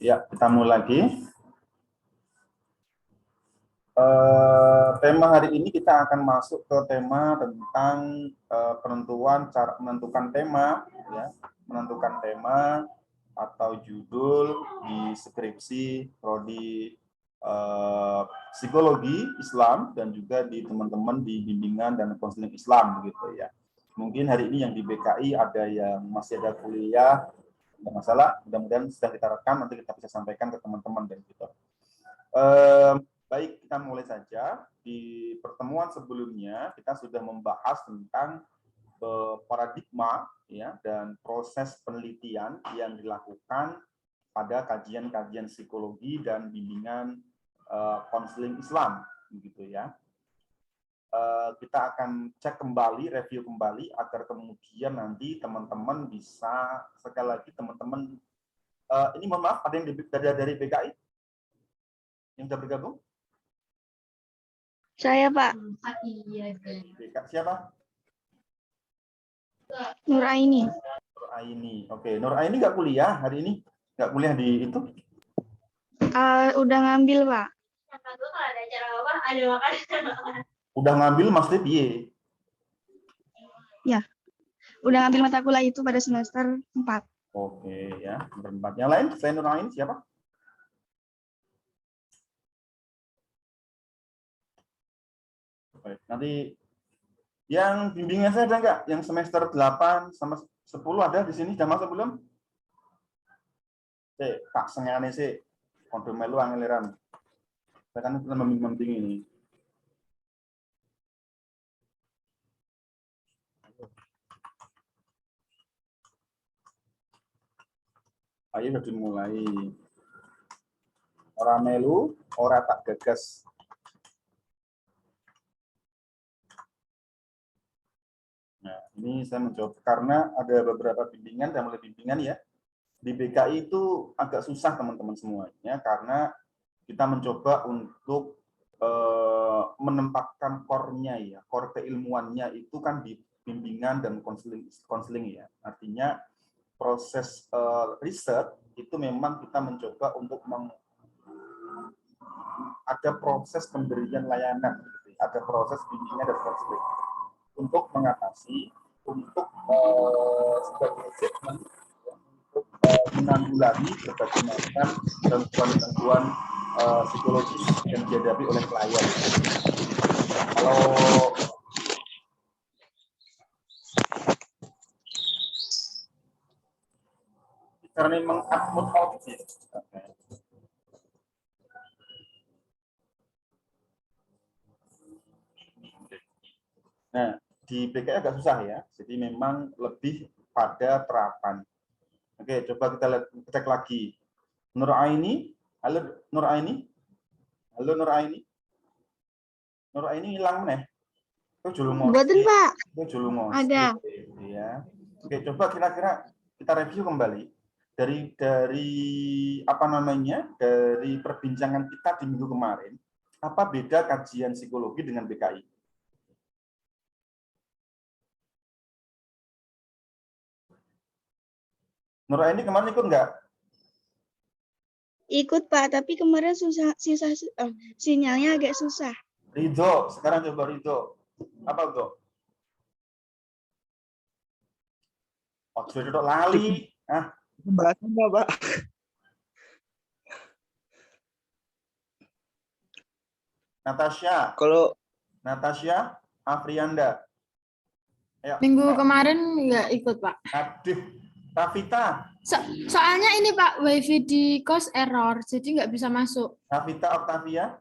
Ya, kita mulai lagi. Tema hari ini kita akan masuk ke tema tentang penentuan cara menentukan tema, ya, menentukan tema atau judul di skripsi prodi psikologi Islam dan juga di teman-teman di bimbingan dan konseling Islam begitu ya. Mungkin hari ini yang di BKI ada yang masih ada kuliah, tidak masalah. Mudah-mudahan sudah kita rekam, nanti kita bisa sampaikan ke teman-teman dan gitu. Baik, kita mulai saja. Di pertemuan sebelumnya kita sudah membahas tentang paradigma ya dan proses penelitian yang dilakukan pada kajian-kajian psikologi dan bimbingan konseling Islam, begitu ya. Kita akan cek kembali, review kembali agar kemudian nanti teman-teman bisa sekali lagi teman-teman ini mohon maaf ada yang dari BKI yang sudah bergabung? Saya, Pak. Siapa? Nuraini. Nuraini. Oke, Nuraini nggak kuliah hari ini? Nggak kuliah di itu? Udah ngambil, Pak. Udah ngambil maksudnya piye? Ya, udah ngambil mata kuliah itu pada semester 4. Oke, ya. Berempat. Yang lain selain Nuraini siapa? Baik, nanti yang bimbingan saya ada nggak? Yang semester 8 sama 10 ada di sini? Sudah masuk belum? Tak sengane sih. Kondo melu angeliran. Saya kan kita membimbing ini. Ayo sudah dimulai. Ora melu, ora tak gagas. Nah, ini saya mencoba karena ada beberapa bimbingan dan mulai bimbingan ya. Di BKI itu agak susah teman-teman semuanya karena kita mencoba untuk menempatkan core-nya ya, core keilmuannya itu kan di bimbingan dan konseling ya. Artinya proses riset itu memang kita mencoba untuk ada proses pemberian layanan, ada proses bimbingan dan konseling untuk mengatasi, untuk sebagai statement untuk menanggulangi berbagai macam gangguan-gangguan psikologis yang dihadapi oleh klien. Kalau karena meng-upload objek, nah di BKI agak susah ya, jadi memang lebih pada terapan. Oke, coba kita cek lagi. Nuraini, halo Nuraini, halo Nuraini, Nuraini hilang nih. Itu julungo. Betul, Pak. Itu julungo. Ada. Ya. Oke, coba kira-kira kita review kembali dari apa namanya, dari perbincangan kita di minggu kemarin. Apa beda kajian psikologi dengan BKI? Nuraini kemarin ikut nggak? Ikut, Pak, tapi kemarin sinyalnya agak susah. Ridho, sekarang coba Ridho. Apa Ridho? Oh, sudah lali. Ah, Bahas apa, Pak? Natasha. Kalau Natasha Afrianda. Ayo. Minggu kemarin nggak ikut, Pak. Aduh, Rafita. Soalnya ini, Pak, wifi di kos error, jadi nggak bisa masuk. Rafita Octavia.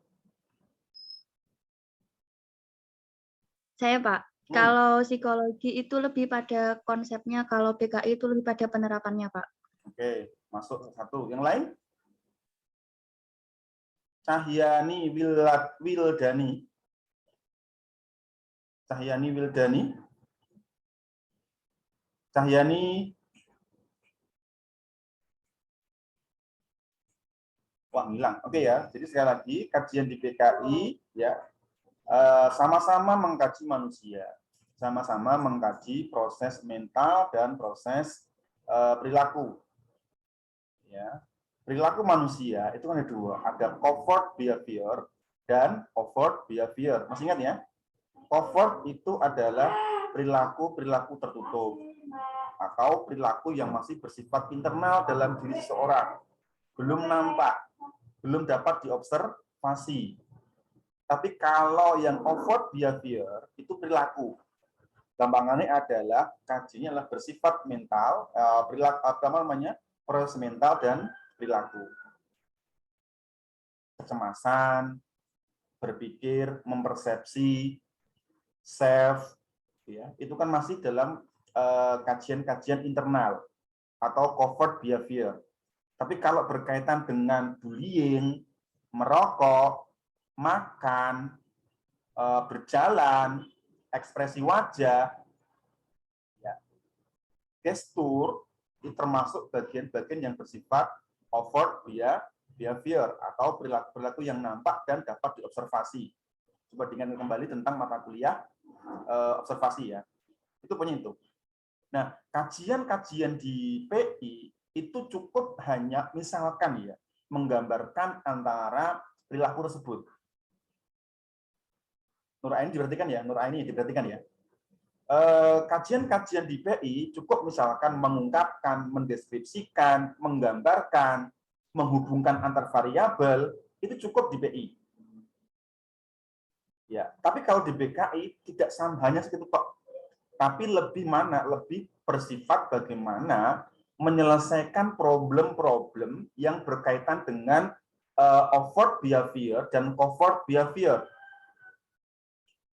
Saya, Pak. Kalau psikologi itu lebih pada konsepnya, kalau BKI itu lebih pada penerapannya, Pak. Oke, masuk satu. Yang lain? Cahyani Wildani. Cahyani Wildani. Cahyani. Wah, hilang. Oke ya. Jadi sekali lagi, kajian di BKI ya sama-sama mengkaji manusia. Sama-sama mengkaji proses mental dan proses perilaku. Ya. Perilaku manusia itu ada dua, ada covert behavior dan overt behavior. Masih ingat ya? Covert itu adalah perilaku tertutup atau perilaku yang masih bersifat internal dalam diri seseorang, belum nampak, belum dapat diobservasi. Tapi kalau yang overt behavior itu perilaku. Gampangannya adalah kajiannya adalah bersifat mental, perilaku apa namanya? Proses mental dan perilaku. Kecemasan, berpikir, mempersepsi, self, ya, itu kan masih dalam kajian-kajian internal atau covert behavior. Tapi kalau berkaitan dengan bullying, merokok, makan, berjalan, ekspresi wajah, ya, gestur, itu termasuk bagian-bagian yang bersifat overt behavior atau perilaku yang nampak dan dapat diobservasi. Coba diingat kembali tentang mata kuliah observasi ya. Itu punya itu. Nah, kajian-kajian di PI itu cukup hanya misalkan ya, menggambarkan antara perilaku tersebut. Nuraini diperhatikan ya, Nuraini diperhatikan ya. Kajian-kajian di PI cukup misalkan mengungkapkan, mendeskripsikan, menggambarkan, menghubungkan antar variabel, itu cukup di PI. Ya, tapi kalau di BKI tidak sama hanya segitu kok. Tapi lebih bersifat bagaimana menyelesaikan problem-problem yang berkaitan dengan overt behavior dan covert behavior.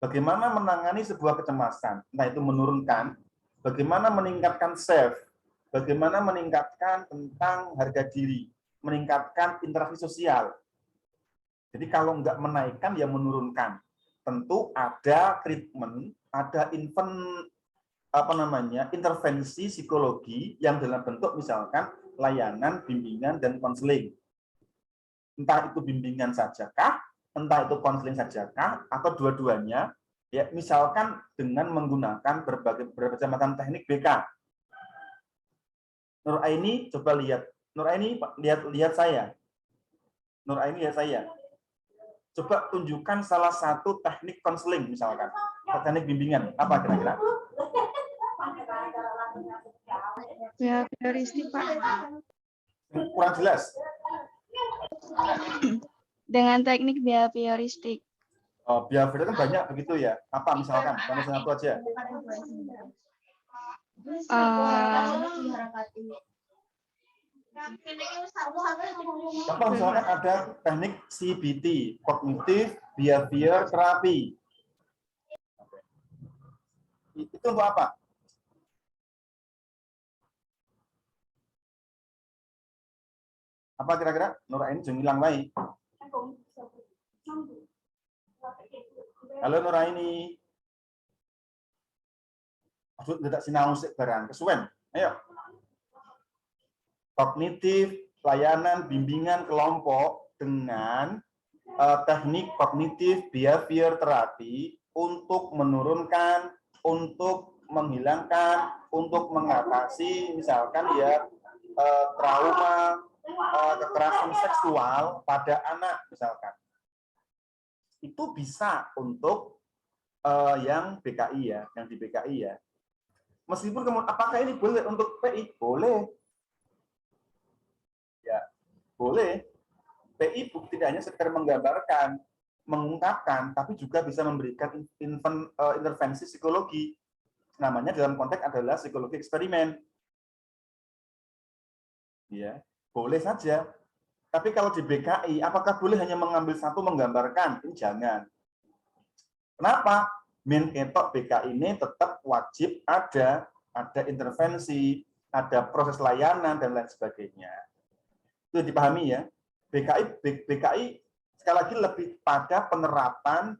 Bagaimana menangani sebuah kecemasan, entah itu menurunkan, bagaimana meningkatkan self, bagaimana meningkatkan tentang harga diri, meningkatkan interaksi sosial. Jadi kalau nggak menaikkan, ya menurunkan. Tentu ada treatment, ada intervensi psikologi yang dalam bentuk misalkan layanan, bimbingan, dan konseling. Entah itu bimbingan sajakah, entah itu konseling sajakah, atau dua-duanya, ya misalkan dengan menggunakan berbagai macam teknik BK. Nuraini coba lihat, Nuraini lihat saya. Nuraini lihat saya. Coba tunjukkan salah satu teknik konseling misalkan, teknik bimbingan, apa kira-kira? Ya, heuristik, Pak. Kurang jelas. Dengan teknik behavioristik. Oh, behavior kan banyak begitu ya. Apa misalkan? Contoh satu aja. Contoh misalkan ada teknik CBT, Cognitive Behavior Therapy. Itu untuk apa? Apa kira-kira? Nuraini jangan hilang baik. Halo Nuraini. Maksud tidak sinau barang kesuwen. Ayo. Kognitif, layanan, bimbingan kelompok dengan teknik kognitif behavior terapi untuk menurunkan, untuk menghilangkan, untuk mengatasi misalkan ya trauma kekerasan seksual pada anak misalkan. Itu bisa untuk yang BKI ya, yang di BKI ya. Meskipun kemudian apakah ini boleh untuk PI? Boleh. Ya, boleh. PI tidak hanya sekedar menggambarkan, mengungkapkan, tapi juga bisa memberikan intervensi psikologi. Namanya dalam konteks adalah psikologi eksperimen. Ya, boleh saja. Tapi kalau di BKI, apakah boleh hanya mengambil satu menggambarkan? Ini jangan. Kenapa? Min ketok BKI ini tetap wajib ada intervensi, ada proses layanan dan lain sebagainya. Itu dipahami ya. BKI sekali lagi lebih pada penerapan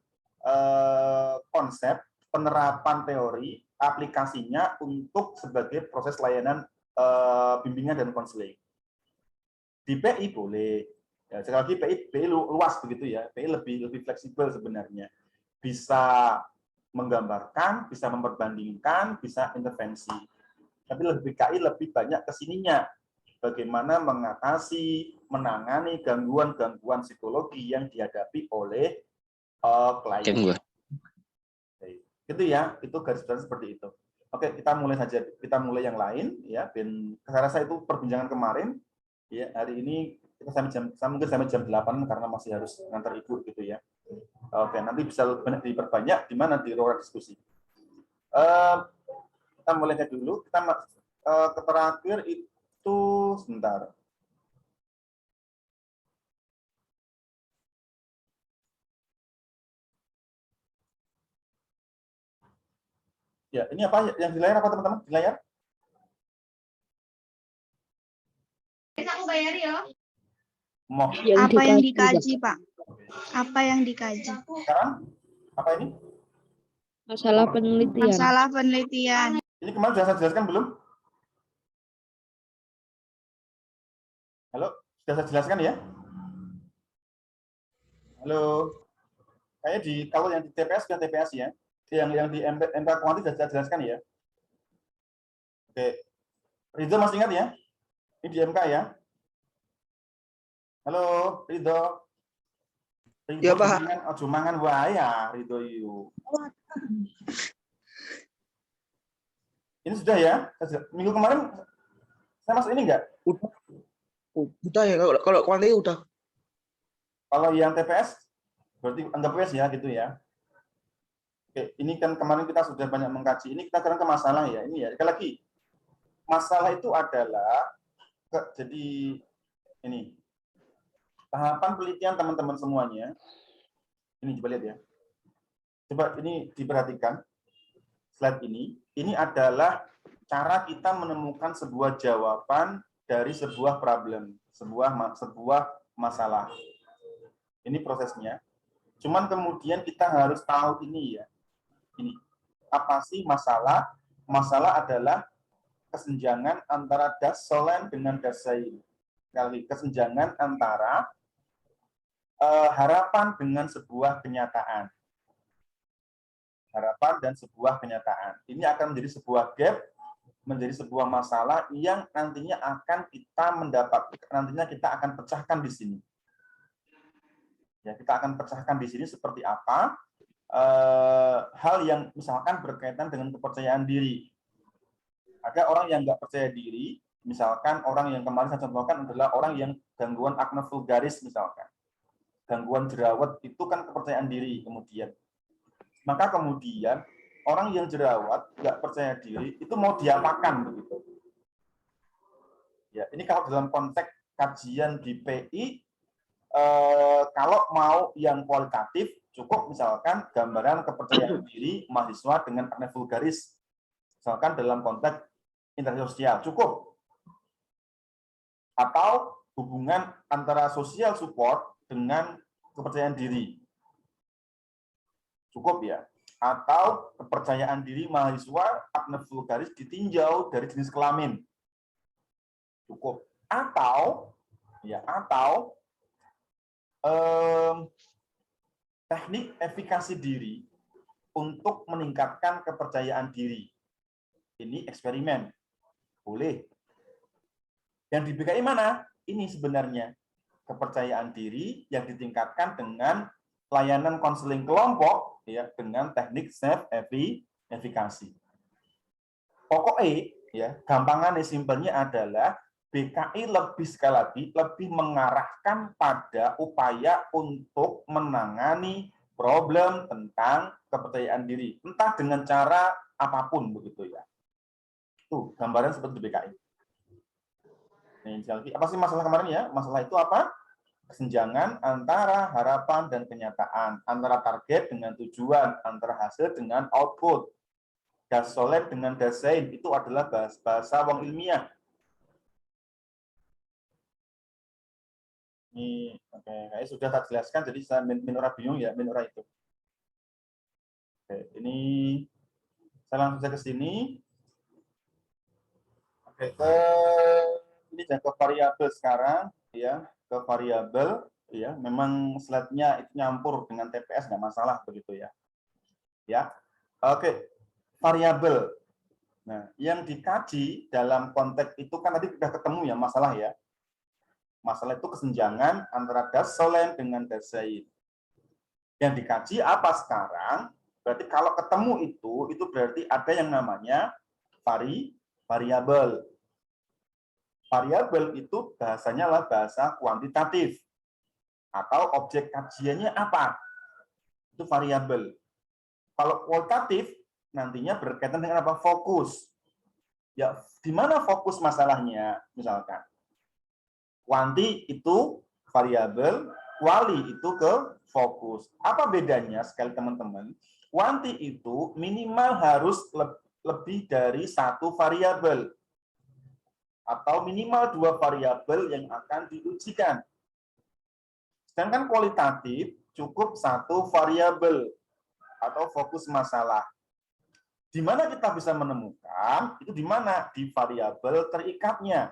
konsep, penerapan teori, aplikasinya untuk sebagai proses layanan bimbingan dan konseling. Di PI boleh, ya, sekali lagi PI luas begitu ya, PI lebih fleksibel sebenarnya, bisa menggambarkan, bisa memperbandingkan, bisa intervensi. Tapi BKI lebih banyak kesininya, bagaimana mengatasi, menangani gangguan-gangguan psikologi yang dihadapi oleh klien. Gitu ya, itu garis besar seperti itu. Oke, kita mulai saja. Kita mulai yang lain ya. Dan saya rasa itu perbincangan kemarin. Ya, hari ini kita mungkin sampai jam 8 karena masih harus ngantar ibu gitu ya. Oke, nanti bisa banyak diperbanyak di mana di ruang diskusi. Kita mulai dulu. Kita terakhir itu sebentar. Ya, ini apa yang di layar apa teman-teman? Di layar? Aku bayar ya. Apa yang dikaji, Pak? Apa yang dikaji? Sekarang apa ini? Masalah penelitian. Masalah penelitian. Ini kemarin sudah saya jelaskan belum? Halo, sudah saya jelaskan ya? Halo. Kayak kalau yang di TPS sudah TPS ya. Yang di MK kuanti sudah saya jelaskan ya. Oke. Ridho masih ingat ya? Ini di MK ya. Halo, Ridho. Ya, Pak. Ojo mangan wae ya, Ridho yu. Ini sudah ya? Minggu kemarin saya masuk ini enggak? Udah ya, kalau kuanti udah. Kalau yang TPS berarti anggap wes ya gitu ya. Oke, ini kan kemarin kita sudah banyak mengkaji. Ini kita sekarang ke masalah ya. Ini ya, sekali lagi. Masalah itu adalah jadi ini tahapan penelitian teman-teman semuanya. Ini coba lihat ya. Coba ini diperhatikan. Slide ini. Ini adalah cara kita menemukan sebuah jawaban dari sebuah problem, sebuah masalah. Ini prosesnya. Cuman kemudian kita harus tahu ini ya. Ini apa sih masalah? Masalah adalah kesenjangan antara das solen dengan das sein. Kali kesenjangan antara harapan dengan sebuah kenyataan. Harapan dan sebuah kenyataan. Ini akan menjadi sebuah gap, menjadi sebuah masalah yang nantinya akan kita akan pecahkan di sini. Ya, kita akan pecahkan di sini seperti apa hal yang misalkan berkaitan dengan kepercayaan diri. Ada orang yang nggak percaya diri, misalkan orang yang kemarin saya contohkan adalah orang yang gangguan acne vulgaris misalkan. Gangguan jerawat itu kan kepercayaan diri kemudian. Maka kemudian orang yang jerawat nggak percaya diri itu mau diapakan begitu. Ya, ini kalau dalam konteks kajian di PI kalau mau yang kualitatif cukup misalkan gambaran kepercayaan diri mahasiswa dengan acne vulgaris misalkan dalam konteks interaksi sosial cukup, atau hubungan antara social support dengan kepercayaan diri cukup ya, atau kepercayaan diri mahasiswa acne vulgaris ditinjau dari jenis kelamin cukup, atau teknik efikasi diri untuk meningkatkan kepercayaan diri. Ini eksperimen. Boleh. Yang di BKI mana? Ini sebenarnya. Kepercayaan diri yang ditingkatkan dengan layanan konseling kelompok ya, dengan teknik self efikasi. Pokoknya ya, gampangannya simpelnya adalah BKI sekali lagi lebih mengarahkan pada upaya untuk menangani problem tentang kepercayaan diri, entah dengan cara apapun begitu ya. Tuh gambaran seperti BKI. Nih, apa sih masalah kemarin ya? Masalah itu apa? Kesenjangan antara harapan dan kenyataan, antara target dengan tujuan, antara hasil dengan output. Das solen dengan das sein itu adalah bahasa wong ilmiah. Ini oke, kayak sudah tak jelaskan, jadi saya minora bingung ya, minora itu. Oke, ini saya langsung saja ke sini. Oke, ini ke variabel sekarang, ya, ke variabel, ya. Memang slide-nya itu nyampur dengan TPS nggak masalah begitu ya. Ya, oke, variabel. Nah, yang dikaji dalam konteks itu kan tadi sudah ketemu ya masalah ya. Masalah itu kesenjangan antara das solen dengan das zaid. Yang dikaji apa sekarang? Berarti kalau ketemu itu berarti ada yang namanya variabel. Variabel itu bahasanya lah bahasa kuantitatif. Atau objek kajiannya apa? Itu variabel. Kalau kualitatif, nantinya berkaitan dengan apa? Fokus. Ya, di mana fokus masalahnya? Misalkan, kuanti itu variabel, kuali itu ke fokus. Apa bedanya sekali teman-teman? Kuanti itu minimal harus lebih dari satu variabel. Atau minimal 2 variabel yang akan diujikan. Sedangkan kualitatif cukup 1 variabel atau fokus masalah. Di mana kita bisa menemukan? Itu di mana? Di variabel terikatnya.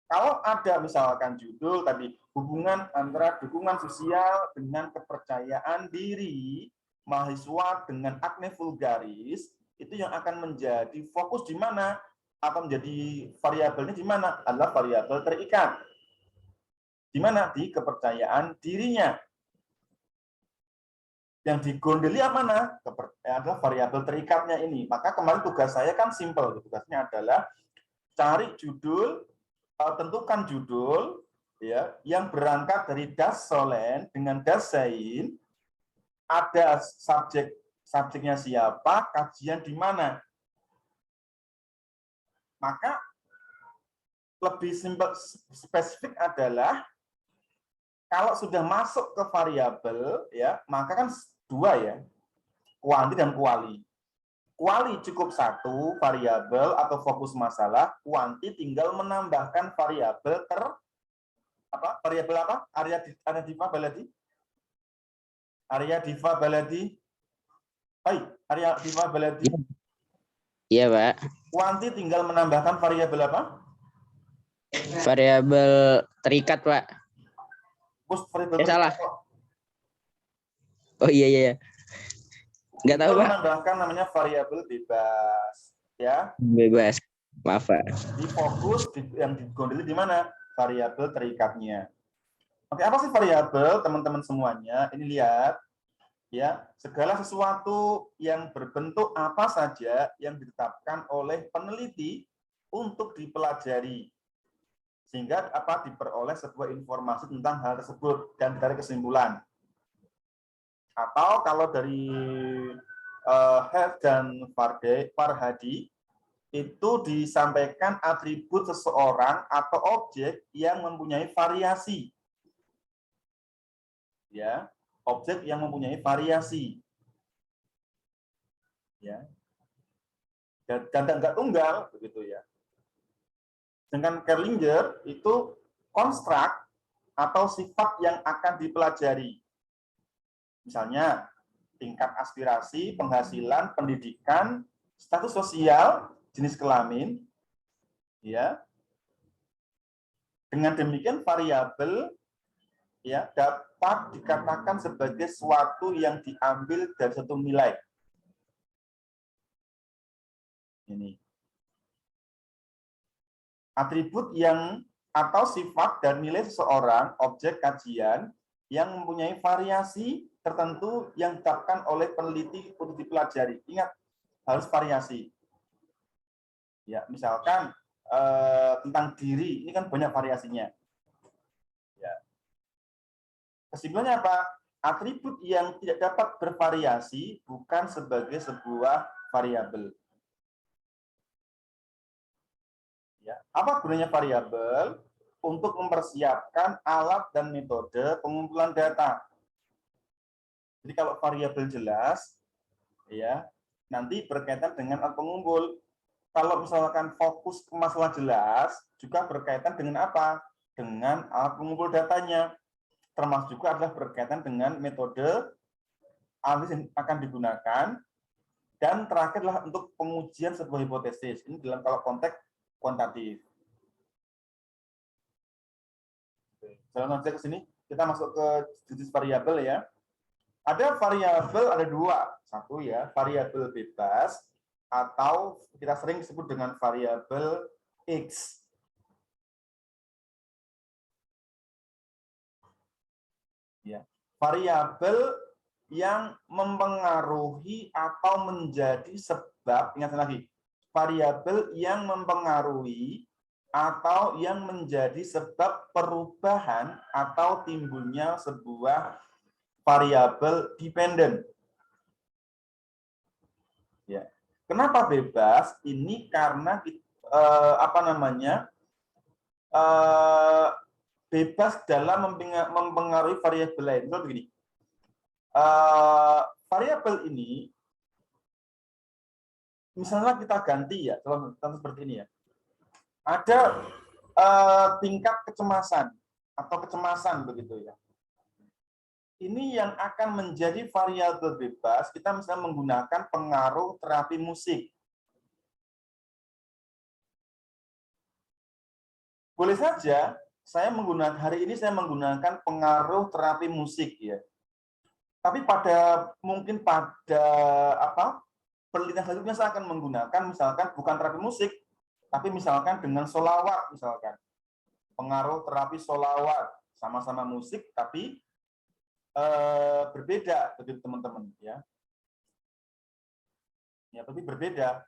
Kalau ada misalkan judul tadi, hubungan antara dukungan sosial dengan kepercayaan diri mahasiswa dengan akne vulgaris, itu yang akan menjadi fokus di mana? Atau menjadi variabelnya di mana? Adalah variabel terikat. Di mana? Di kepercayaan dirinya. Yang digondeli apa mana? Adalah variabel terikatnya ini. Maka kemarin tugas saya kan simpel. Tugasnya adalah cari judul, tentukan judul ya yang berangkat dari das solen dengan das zaid, ada subjeknya siapa, kajian di mana. Maka lebih spesifik adalah kalau sudah masuk ke variabel ya, maka kan 2 ya. Kuanti dan kuali. Kuali cukup 1 variabel atau fokus masalah, kuanti tinggal menambahkan variabel variabel apa? Area diva baladi. Area diva baladi. Hai, area diva baladi. Iya, Pak. Kuanti tinggal menambahkan variabel apa? Variabel terikat, Pak. Variabel salah. Oh iya. Nggak tahu, Pak. Menambahkan namanya variabel bebas, ya. Bebas. Maaf, Pak. Di fokus yang digondeli di mana? Variabel terikatnya. Oke, apa sih variabel, teman-teman semuanya? Ini lihat, ya, segala sesuatu yang berbentuk apa saja yang ditetapkan oleh peneliti untuk dipelajari, sehingga diperoleh sebuah informasi tentang hal tersebut dan ditarik kesimpulan. Atau kalau dari Heath dan Farhadi itu disampaikan atribut seseorang atau objek yang mempunyai variasi. Ya, objek yang mempunyai variasi. Ya. Dan enggak tunggal begitu ya. Dengan Kerlinger itu konstruk atau sifat yang akan dipelajari. Misalnya tingkat aspirasi, penghasilan, pendidikan, status sosial, jenis kelamin, ya. Dengan demikian variabel ya dapat dikatakan sebagai suatu yang diambil dari satu nilai. Ini. Atribut yang atau sifat dan nilai seseorang, objek kajian yang mempunyai variasi tertentu yang ditetapkan oleh peneliti untuk dipelajari. Ingat, harus variasi. Ya, misalkan tentang diri, ini kan banyak variasinya. Ya. Kesimpulannya apa? Atribut yang tidak dapat bervariasi bukan sebagai sebuah variabel. Ya. Apa gunanya variabel? Untuk mempersiapkan alat dan metode pengumpulan data. Jadi kalau variabel jelas, ya nanti berkaitan dengan alat pengumpul. Kalau misalkan fokus ke masalah jelas, juga berkaitan dengan apa? Dengan alat pengumpul datanya. Termasuk juga adalah berkaitan dengan metode analisis yang akan digunakan. Dan terakhir adalah untuk pengujian sebuah hipotesis. Ini dalam kalau konteks kuantitatif. Jalan saja ke sini, kita masuk ke jenis variabel ya. Ada variabel, ada 2. 1 ya, variabel bebas. atau kita sering sebut dengan variabel X. Ya, variabel yang mempengaruhi atau menjadi sebab, ingat lagi, variabel yang mempengaruhi atau yang menjadi sebab perubahan atau timbulnya sebuah variabel dependen. Ya. Kenapa bebas? Ini karena bebas dalam mempengaruhi variabel lain. Misal begini, variabel ini, misalnya kita ganti ya, contoh seperti ini ya. Ada tingkat kecemasan atau kecemasan begitu ya. Ini yang akan menjadi variabel bebas. Kita misalnya menggunakan pengaruh terapi musik. Boleh saja hari ini saya menggunakan pengaruh terapi musik ya. Tapi mungkin pada penelitian selanjutnya saya akan menggunakan misalkan bukan terapi musik, tapi misalkan dengan sholawat misalkan. Pengaruh terapi sholawat, sama-sama musik tapi berbeda begitu teman-teman ya. Ya, tapi berbeda.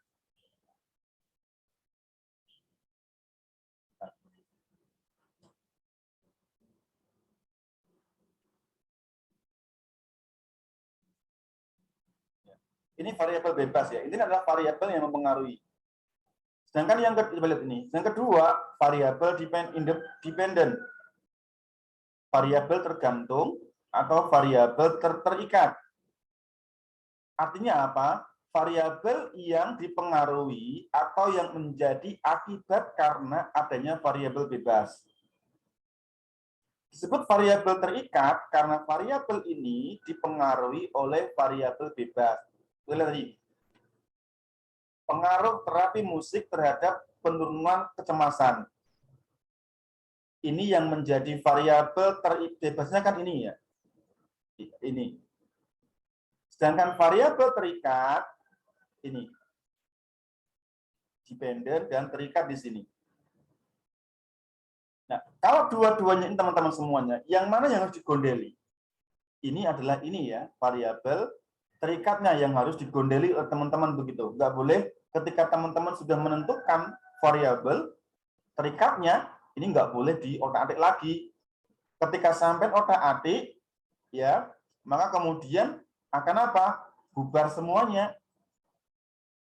Ini variabel bebas ya. Ini adalah variabel yang mempengaruhi. Sedangkan yang kedua, variabel dependent. Variabel tergantung atau variabel terikat. Artinya apa? Variabel yang dipengaruhi atau yang menjadi akibat karena adanya variabel bebas. Disebut variabel terikat karena variabel ini dipengaruhi oleh variabel bebas. Pengaruh terapi musik terhadap penurunan kecemasan. Ini yang menjadi variabel bebasnya kan ini ya. Ini. Sedangkan variabel terikat ini. Dependent dan terikat di sini. Nah, kalau dua-duanya ini teman-teman semuanya, yang mana yang harus digondeli? Ini adalah ini ya, variabel terikatnya yang harus digondeli oleh teman-teman begitu. Nggak boleh ketika teman-teman sudah menentukan variabel terikatnya, ini nggak boleh di otak-atik lagi. Ketika sampai otak-atik, ya, maka kemudian akan apa? Bubar semuanya.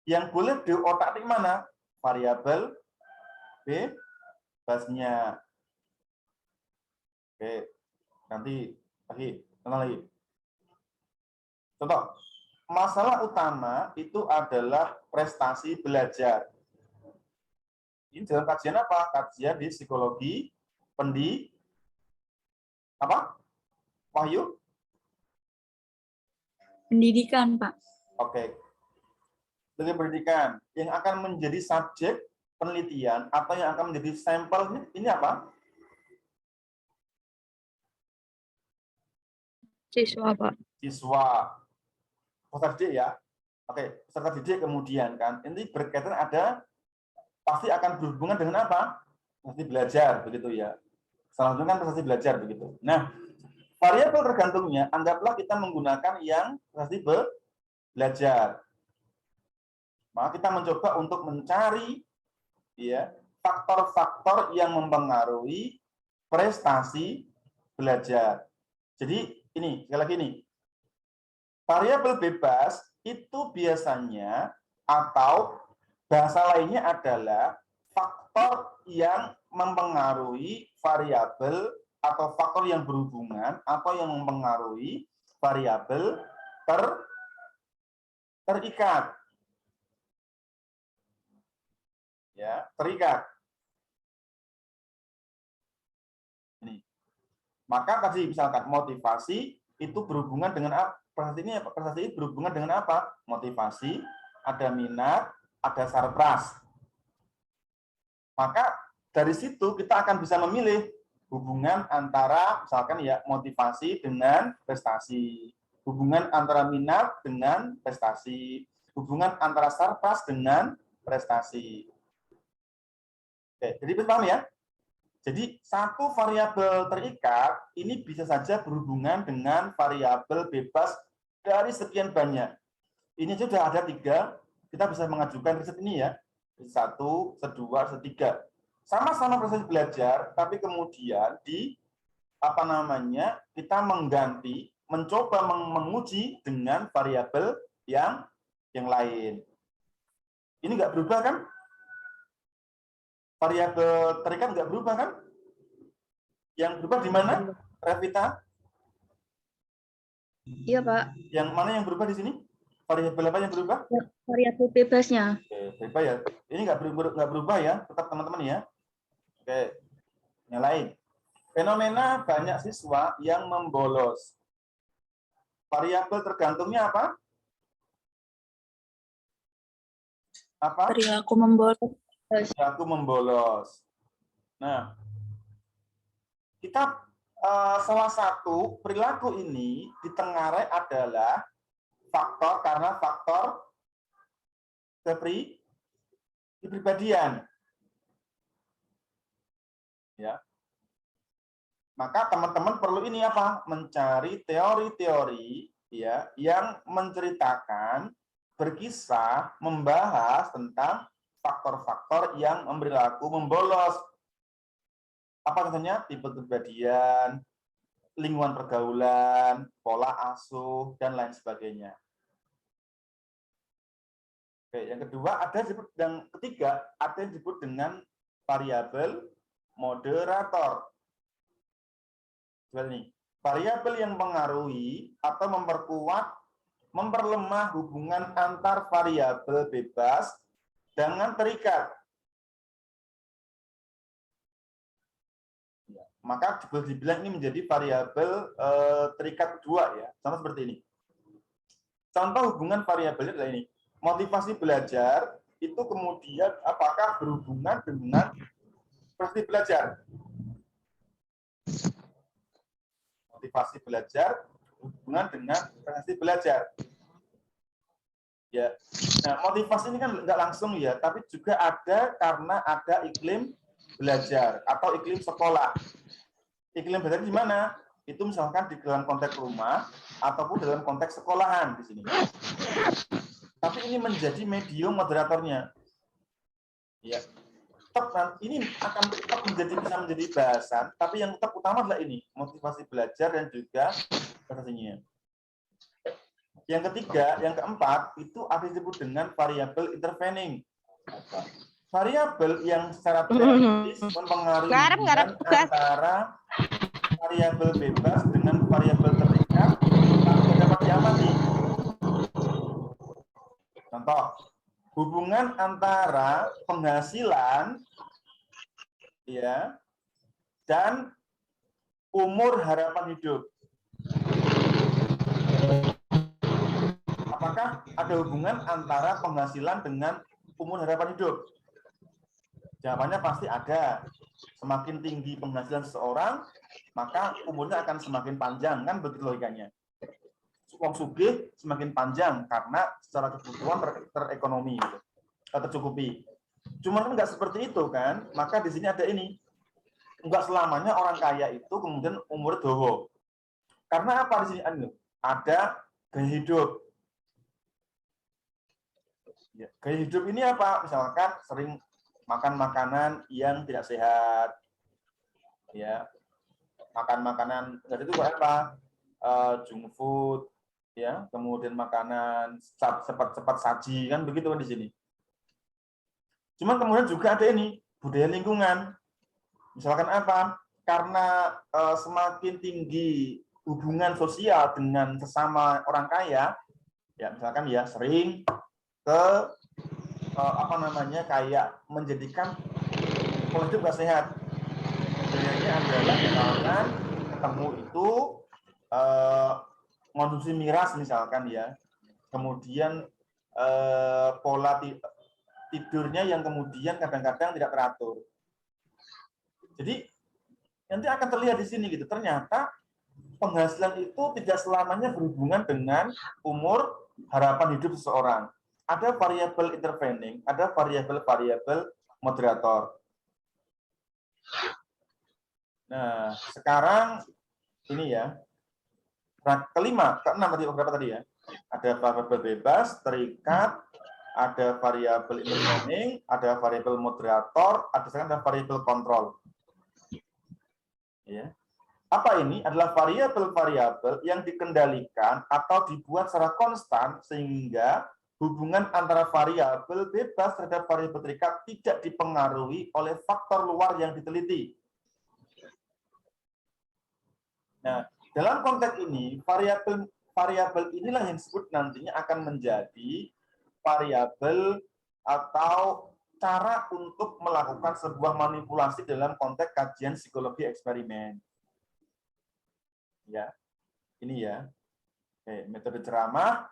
Yang boleh di otak-atik mana? Variabel bebasnya. Oke, nanti lagi. Contoh, masalah utama itu adalah prestasi belajar. Ini dalam kajian apa? Kajian di psikologi Wahyu? Pendidikan, Pak. Oke. Dengan pendidikan yang akan menjadi subjek penelitian atau yang akan menjadi sampel ini apa? Siswa, Pak. Siswa. Peserta didik ya. Oke, peserta didik kemudian kan. Ini berkaitan pasti akan berhubungan dengan apa? Pasti belajar begitu ya. Salah satunya kan prestasi belajar begitu. Nah, variabel tergantungnya anggaplah kita menggunakan yang prestasi belajar. Maka kita mencoba untuk mencari ya faktor-faktor yang mempengaruhi prestasi belajar. Jadi ini sekali lagi nih. Variabel bebas itu biasanya atau bahasa lainnya adalah faktor yang mempengaruhi variabel atau faktor yang berhubungan atau yang mempengaruhi variabel terikat. Ya, terikat. Ini. Maka tadi misalkan motivasi itu berhubungan dengan apa? Prestasi ini berhubungan dengan apa? Motivasi, ada minat, ada sarpras. Maka dari situ kita akan bisa memilih hubungan antara misalkan ya motivasi dengan prestasi, hubungan antara minat dengan prestasi, hubungan antara sarpras dengan prestasi. Oke, jadi paham ya? Jadi satu variabel terikat ini bisa saja berhubungan dengan variabel bebas dari sekian banyak. Ini sudah ada 3, kita bisa mengajukan riset ini ya. 1, 2, 3. Sama-sama proses belajar, tapi kemudian kita mengganti, mencoba menguji dengan variabel yang lain. Ini nggak berubah kan? Variabel terikat nggak berubah kan? Yang berubah di mana, Revita? Iya, Pak. Yang mana yang berubah di sini? Variabel apa yang berubah? Variabel bebasnya. Oke, bebas ya. Ini nggak berubah ya, tetap teman-teman ya. Oke, yang lain. Fenomena banyak siswa yang membolos. Variabel tergantungnya apa? Apa? Perilaku membolos. Perilaku membolos. Nah, kita salah satu perilaku ini ditengarai adalah faktor kepribadian. Ya. Maka teman-teman perlu ini apa? Mencari teori-teori ya yang menceritakan, berkisah, membahas tentang faktor-faktor yang berperilaku membolos. Apa contohnya? Tipe kepribadian, lingkungan pergaulan, pola asuh, dan lain sebagainya. Oke, yang kedua yang ketiga ada yang disebut dengan variabel moderator. Ini variabel yang mengaruhi atau memperlemah hubungan antar variabel bebas dengan terikat. Maka boleh dibilang ini menjadi variabel terikat kedua ya. Contoh seperti ini. Contoh hubungan variabelnya adalah ini. Motivasi belajar itu kemudian apakah berhubungan dengan prestasi belajar? Motivasi belajar hubungan dengan prestasi belajar. Ya. Nah, motivasi ini kan nggak langsung ya, tapi juga ada karena ada iklim belajar atau iklim sekolah. Iklim belajar di mana? Itu misalkan di dalam konteks rumah ataupun dalam konteks sekolahan di sini. Tapi ini menjadi medium moderatornya. Ya. Ini akan tetap bisa menjadi bahasan, tapi yang tetap utama adalah ini, motivasi belajar dan juga prestasinya. Yang ketiga, yang keempat, itu ada disebut dengan variabel intervening. Variabel yang secara teoritis mempengaruhi hubungan antara variabel bebas dengan variabel terikat tapi dapat diamati. Contoh, hubungan antara penghasilan ya dan umur harapan hidup. Apakah ada hubungan antara penghasilan dengan umur harapan hidup? Jawabannya pasti ada. Semakin tinggi penghasilan seseorang, maka umurnya akan semakin panjang, kan begitu logikanya. Wong sugih semakin panjang karena secara kebutuhan terekonomi gitu, tercukupi. Cuma kan nggak seperti itu kan, maka di sini ada ini. Nggak selamanya orang kaya itu kemudian umur dowo. Karena apa di sini? Ada gaya hidup. Ya, gaya hidup ini apa? Misalkan sering makan makanan yang tidak sehat, ya, makan makanan dari itu apa? Junk food, ya, kemudian makanan cepat saji kan begitu kan di sini. Cuman kemudian juga ada ini budaya lingkungan. Misalkan apa? Karena semakin tinggi hubungan sosial dengan sesama orang kaya, ya misalkan ya sering ke kayak menjadikan pola hidup gak sehat. Sebenarnya adalah misalkan ketemu itu konsumsi miras misalkan ya, kemudian pola tidurnya yang kemudian kadang-kadang tidak teratur. Jadi nanti akan terlihat di sini gitu. Ternyata penghasilan itu tidak selamanya berhubungan dengan umur harapan hidup seseorang. ada variabel intervening, ada variabel moderator. Nah, sekarang ini ya. Keenam tadi berapa tadi ya? Ada variabel bebas, terikat, ada variabel intervening, ada variabel moderator, ada variabel kontrol. Ya. Apa ini? Adalah variabel-variabel yang dikendalikan atau dibuat secara konstan sehingga hubungan antara variabel bebas terhadap variabel terikat tidak dipengaruhi oleh faktor luar yang diteliti. Nah, dalam konteks ini, variabel inilah yang disebut nantinya akan menjadi variabel atau cara untuk melakukan sebuah manipulasi dalam konteks kajian psikologi eksperimen. Ya, ini ya. Oke, metode ceramah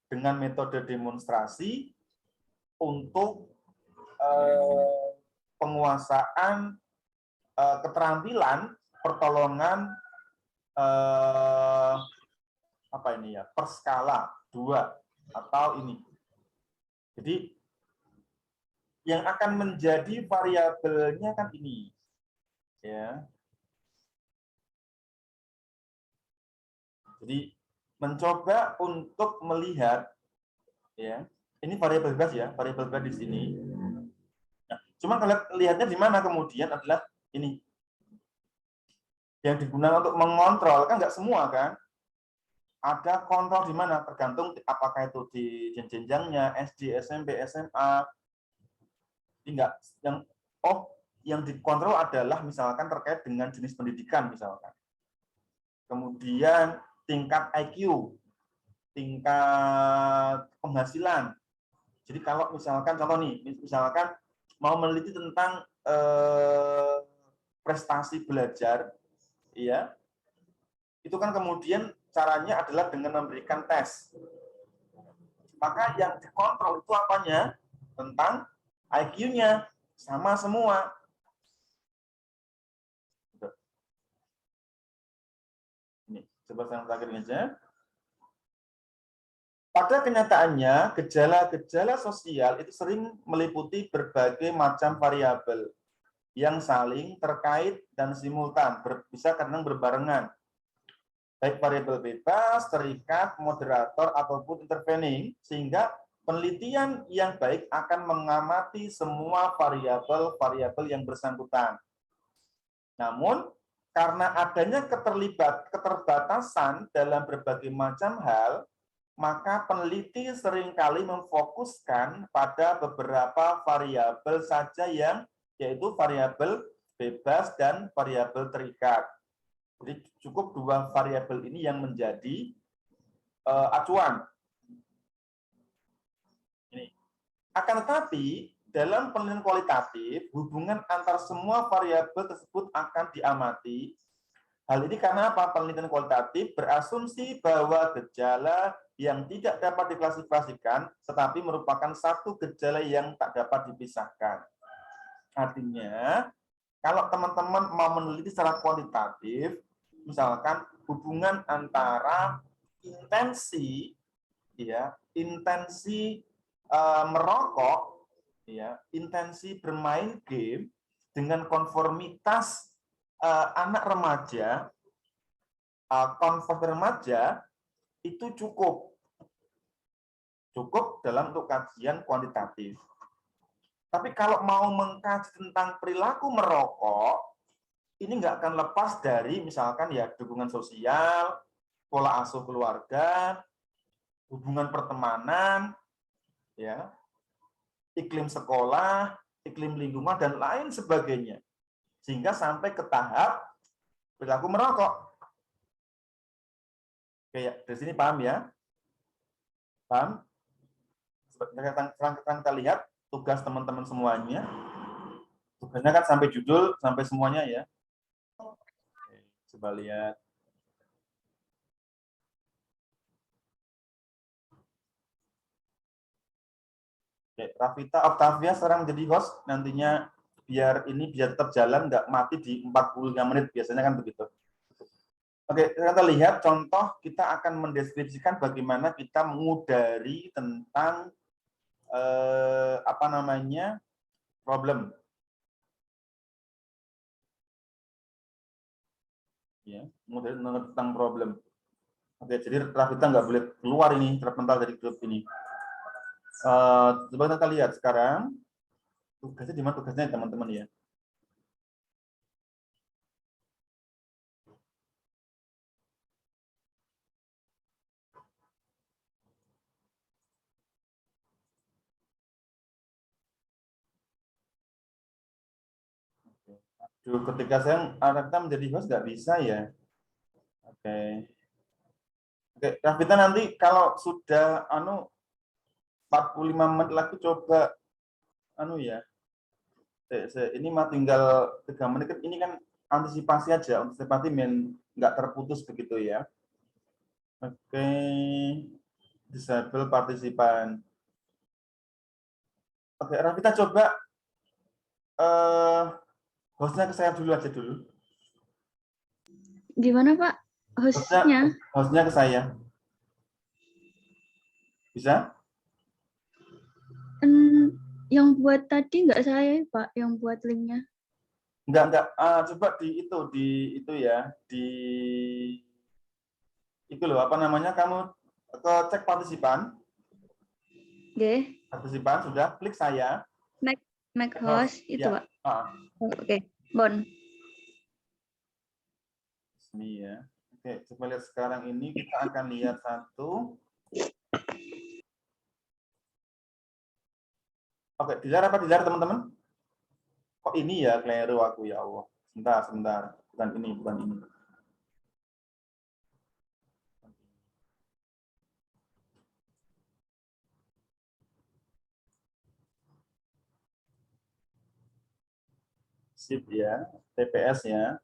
dengan metode demonstrasi untuk penguasaan keterampilan pertolongan apa ini ya, per skala 2 atau ini. Jadi yang akan menjadi variabelnya kan ini, ya. Jadi mencoba untuk melihat, ya, ini variabel bebas ya, variabel bebas di sini. Nah, cuma kalau lihatnya di mana kemudian adalah ini. Yang digunakan untuk mengontrol kan nggak semua kan, ada kontrol di mana tergantung apakah itu di jenjangnya SD, SMP, SMA. Enggak, yang dikontrol adalah misalkan terkait dengan jenis pendidikan misalkan, kemudian tingkat IQ, tingkat penghasilan. Jadi kalau misalkan contoh nih, misalkan mau meneliti tentang prestasi belajar, ya, itu kan kemudian caranya adalah dengan memberikan tes. Maka yang dikontrol itu apanya? Tentang IQ-nya, sama semua. Ini, coba saya terakhir aja. Pada kenyataannya, gejala-gejala sosial itu sering meliputi berbagai macam variabel yang saling terkait dan simultan, bisa kadang berbarengan. Baik variabel bebas, terikat, moderator, ataupun intervening, sehingga penelitian yang baik akan mengamati semua variabel-variabel yang bersangkutan. Namun, karena adanya keterbatasan dalam berbagai macam hal, maka peneliti seringkali memfokuskan pada beberapa variabel saja yaitu variabel bebas dan variabel terikat. Jadi cukup 2 variabel ini yang menjadi acuan. Ini. Akan tetapi dalam penelitian kualitatif, hubungan antar semua variabel tersebut akan diamati. Hal ini karena apa? Penelitian kualitatif berasumsi bahwa gejala yang tidak dapat diklasifikasikan, tetapi merupakan satu gejala yang tak dapat dipisahkan. Artinya, kalau teman-teman mau meneliti secara kuantitatif, misalkan hubungan antara intensi, ya, intensi merokok, ya, intensi bermain game dengan konformitas anak remaja, konformitas remaja itu cukup dalam untuk kajian kuantitatif. Tapi kalau mau mengkaji tentang perilaku merokok, ini nggak akan lepas dari misalkan ya dukungan sosial, pola asuh keluarga, hubungan pertemanan, ya, iklim sekolah, iklim lingkungan dan lain sebagainya, sehingga sampai ke tahap perilaku merokok. Kayak dari sini paham ya? Paham? Sekarang kita lihat tugas teman-teman semuanya. Tugasnya kan sampai judul, sampai semuanya ya. Oke, coba lihat. Oke, Rafita Octavia sekarang menjadi host nantinya biar tetap jalan, nggak mati di 45 menit, biasanya kan begitu. Oke, kita lihat contoh, kita akan mendeskripsikan bagaimana kita mengudari tentang apa namanya, problem. Ya, kemudian tentang problem. Oke, jadi Rafita nggak boleh keluar ini terpental dari grup ini. Coba kita lihat sekarang tugasnya di mana tugasnya teman-teman ya. Aduh, ketika saya Rafita menjadi host nggak bisa ya. Oke. Oke, Rafita nanti kalau sudah 45 menit lagi coba ya. Ini mah tinggal 3 menit, ini kan antisipasi aja, antisipasi nggak terputus begitu ya. Oke, disable partisipan. Oke, Rafita coba hostnya ke saya dulu aja dulu. Gimana Pak? Hostnya? Hostnya ke saya. Bisa? Yang buat tadi nggak saya Pak, yang buat linknya. Enggak. Coba di itu ya, itu loh, apa namanya, kamu ke cek partisipan. Oke. Partisipan sudah, klik saya. Make host itu ya. Pak. Oke, Bon. Ini ya. Oke, coba lihat sekarang ini kita akan lihat satu. Oke, dilar apa dilar teman-teman? Kok ini ya, keliru aku ya Allah. Sebentar. Bukan ini. Sip ya, TPS ya.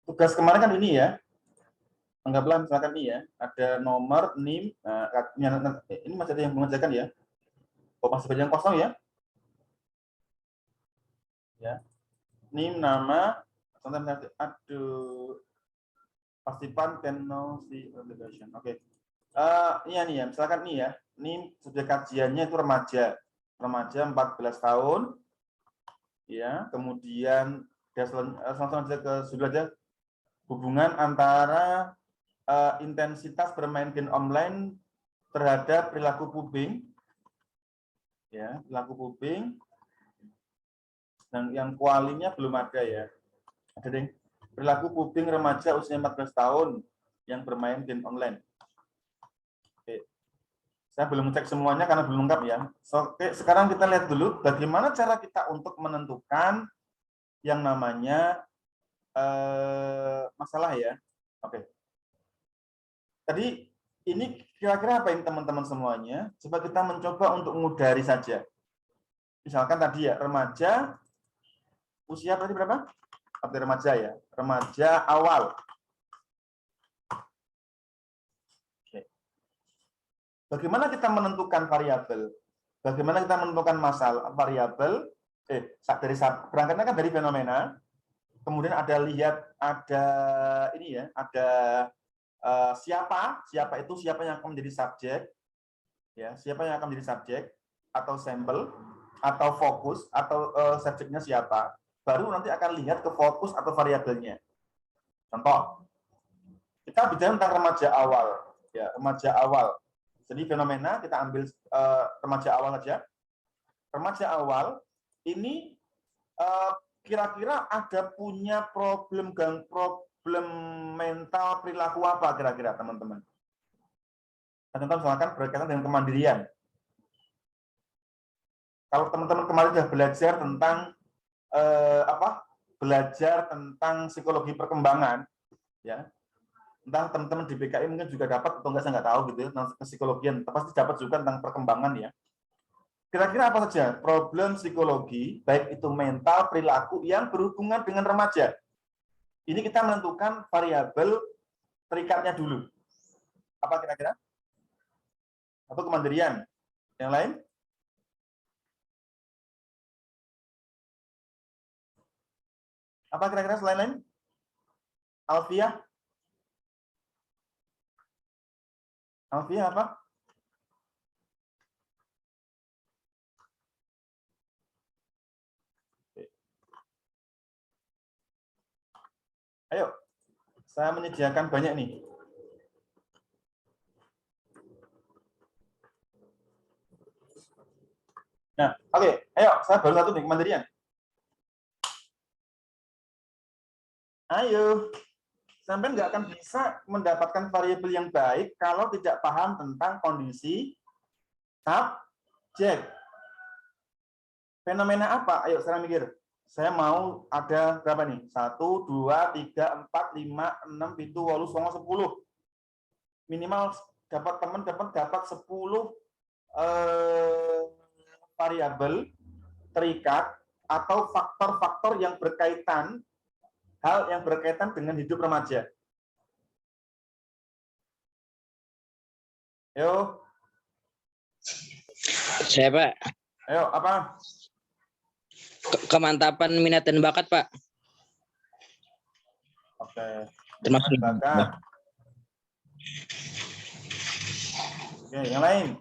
Tugas kemarin kan ini ya. Anggaplah misalkan ini ya, ada nomor, NIM, ini masih ada yang mengerjakan ya. Oh, masih banyak yang kosong ya. Ya. NIM, nama, aduh, partisipan can know the obligation. Oke. Iya nih ya, misalkan nih ya, NIM sudah kajiannya itu remaja 14 tahun, ya. Kemudian langsung aja ke judul aja, hubungan antara intensitas bermain game online terhadap perilaku pubbing, ya, perilaku pubbing, dan yang kualinya belum ada ya. Ada deh, perilaku pubbing remaja usia 14 tahun yang bermain game online. Oke. Saya belum cek semuanya karena belum lengkap ya. Oke, sekarang kita lihat dulu bagaimana cara kita untuk menentukan yang namanya masalah ya. Oke. Tadi ini kira-kira apa yang teman-teman semuanya? Coba kita mencoba untuk mengudari saja. Misalkan tadi ya, remaja, usia tadi berapa? Atau remaja ya? Remaja awal. Oke. Bagaimana kita menentukan variabel? Bagaimana kita menentukan masalah variabel? Berangkatnya kan dari fenomena. Kemudian ada ini ya, ada siapa yang akan menjadi subjek, ya, siapa yang akan menjadi subjek atau sampel atau fokus atau subjeknya siapa, baru nanti akan lihat ke fokus atau variabelnya. Contoh, kita bicara tentang remaja awal, ya, remaja awal. Jadi fenomena kita ambil remaja awal saja. Remaja awal ini kira-kira ada punya problem mental perilaku apa kira-kira teman-teman? Contoh misalkan berkaitan dengan kemandirian. Kalau teman-teman kemarin sudah belajar tentang belajar tentang psikologi perkembangan, ya, entah teman-teman di BKI mungkin juga dapat atau enggak, saya nggak tahu gitu ya, tentang psikologian, pasti dapat juga tentang perkembangan ya. Kira-kira apa saja problem psikologi, baik itu mental, perilaku yang berhubungan dengan remaja. Ini kita menentukan variabel terikatnya dulu. Apa kira-kira? Atau kemandirian? Yang lain? Apa kira-kira selain lain? Alfiah? Alfiah apa? Ayo, saya menyediakan banyak nih. Nah, oke, ayo, saya baru satu nih kemandirian. Ayo, sampai nggak akan bisa mendapatkan variabel yang baik kalau tidak paham tentang kondisi subjek. Fenomena apa? Ayo, sekarang mikir. Saya mau ada berapa nih? 1, 2, 3, 4, 5, 6, 7, 8, 9, 10. Minimal dapat teman dapat 10 variabel terikat atau faktor-faktor yang berkaitan, hal yang berkaitan dengan hidup remaja. Yo. Saya, Pak. Ayo, apa? Kemantapan minat dan bakat, Pak. Oke. Termasuk Bakat. Oke, yang lain.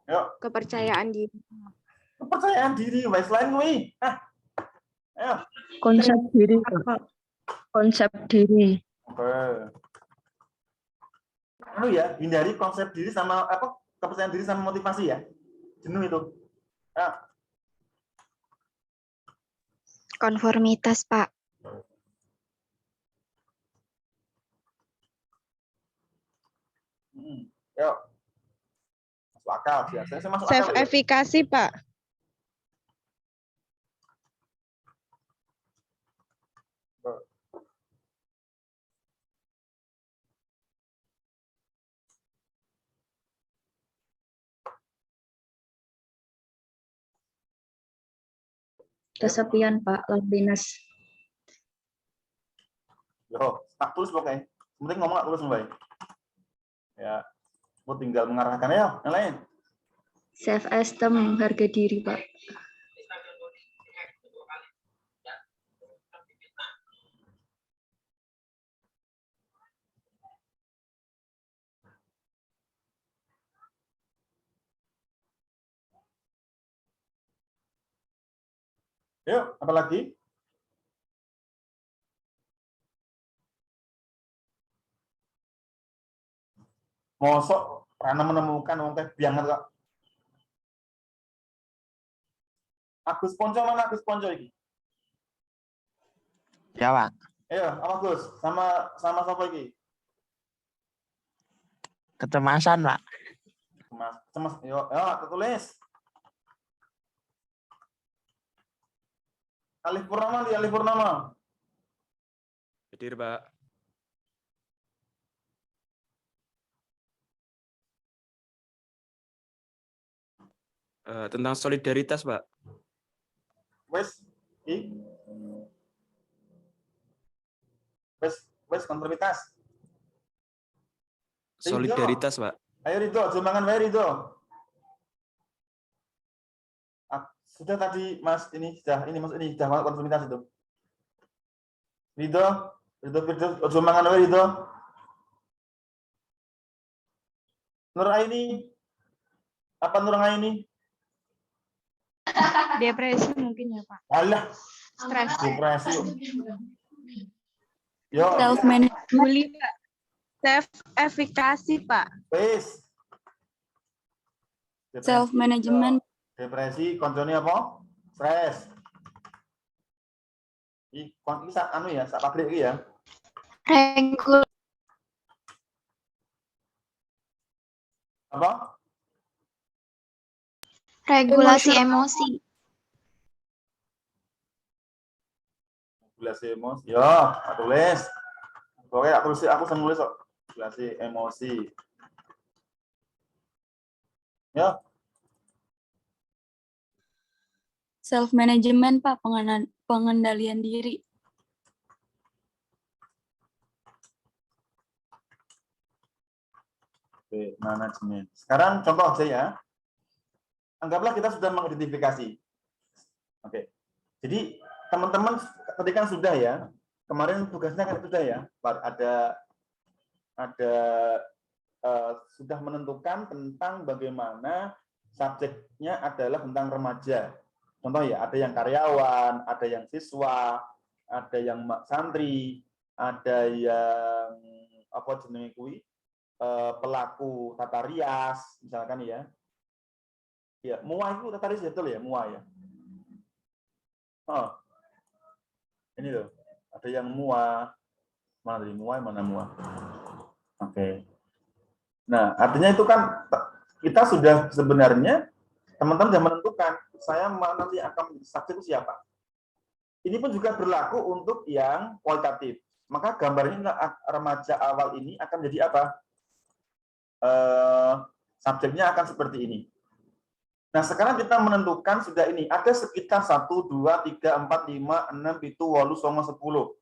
Yuk. Kepercayaan diri. Kepercayaan diri, wes lain kuwi. Ayo. Konsep diri, Pak. Konsep diri. Oke. Ya, hindari konsep diri sama apa? Kepercayaan diri sama motivasi ya. Jenuh itu. Konformitas, Pak. Yuk. Masuk akal ya. Saya masuk akal. Self efikasi, Pak. Kesepian, Pak, loneliness. Yo, tak tulis pokoknya. Penting ngomong tak tulis mbak. Ya, aku tinggal mengarahkan ya. Yang lain. Self esteem, harga diri, Pak. Yuk, apa lagi? Mosok karena menemukan wong teh bianget kok. Agus Ponco mana Agus Ponco iki? Ya, Pak. Ayo, apa Gus? Sama siapa iki? Kecemasan, Pak. Cemas. Yo, tulis. Alif Purnama di Alif Purnama. Hadir, Pak. Tentang solidaritas, Pak. Wes konformitas. Solidaritas, Pak. Ayo Ridho, jumangan wae Ridho. Sudah tadi Mas ini sudah konformitas itu. Ridho, jumangan wae Ridho. Nur Aini. Apa Nur Aini? Depresi mungkin ya, Pak. Alah, Stres. depresi. Yo. Self management, Pak. Self efikasi, Pak. Wes. Self management. Depresi koncone apa? Stres. Iki sak anu ya, sak pabrik iki ya. Apa? Regulasi emosi. Regulasi emosi. Yo, tak tulis. Pokoknya tak tulis aku nulis kok. Regulasi emosi. Ya. Self management, Pak, pengendalian diri. Oke, manajemen. Sekarang contoh aja ya. Anggaplah kita sudah mengidentifikasi. Oke. Jadi teman-teman ketika sudah ya, kemarin tugasnya kan itu ya, ada sudah menentukan tentang bagaimana subjeknya adalah tentang remaja. Contoh ya, ada yang karyawan, ada yang siswa, ada yang santri, ada yang apa jenenge kuwi, pelaku tata rias, misalkan ya. Ya, MUA itu tata rias betul ya, MUA ya. Oh. Ini loh, ada yang MUA. Mana dari MUA, mana MUA? Oke. Nah, artinya itu kan kita sudah sebenarnya teman-teman sudah menentukan saya nanti akan menjadi subjek itu siapa. Ini pun juga berlaku untuk yang kualitatif. Maka gambarnya remaja awal ini akan menjadi apa? Subjeknya akan seperti ini. Nah, sekarang kita menentukan sudah ini. Ada sekitar 1, 2, 3, 4, 5, 6, 7, 8, 9, 10.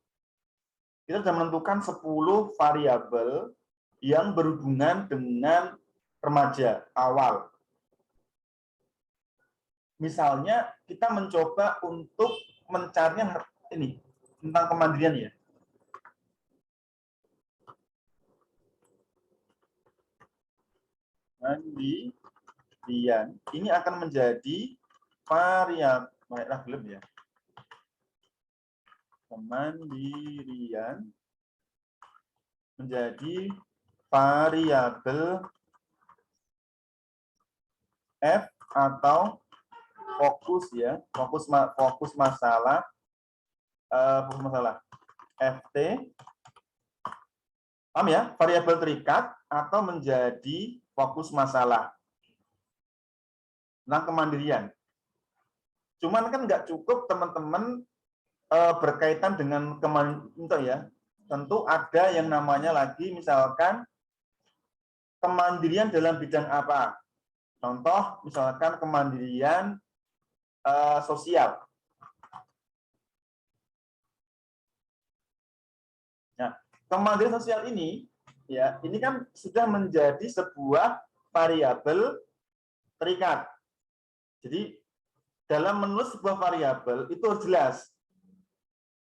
Kita sudah menentukan 10 variabel yang berhubungan dengan remaja awal. Misalnya, kita mencoba untuk mencarinya ini, tentang kemandirian ya. Kemandirian ini akan menjadi variabel ya. Kemandirian menjadi variabel F atau fokus ya, fokus masalah FT, paham ya, variabel terikat atau menjadi fokus masalah. Nah, kemandirian. Cuman kan nggak cukup teman-teman berkaitan dengan kemandirian ya. Tentu ada yang namanya lagi misalkan kemandirian dalam bidang apa. Contoh misalkan kemandirian sosial. Nah, kemandirian sosial ini ya, ini kan sudah menjadi sebuah variabel terikat. Jadi dalam menulis sebuah variabel itu harus jelas.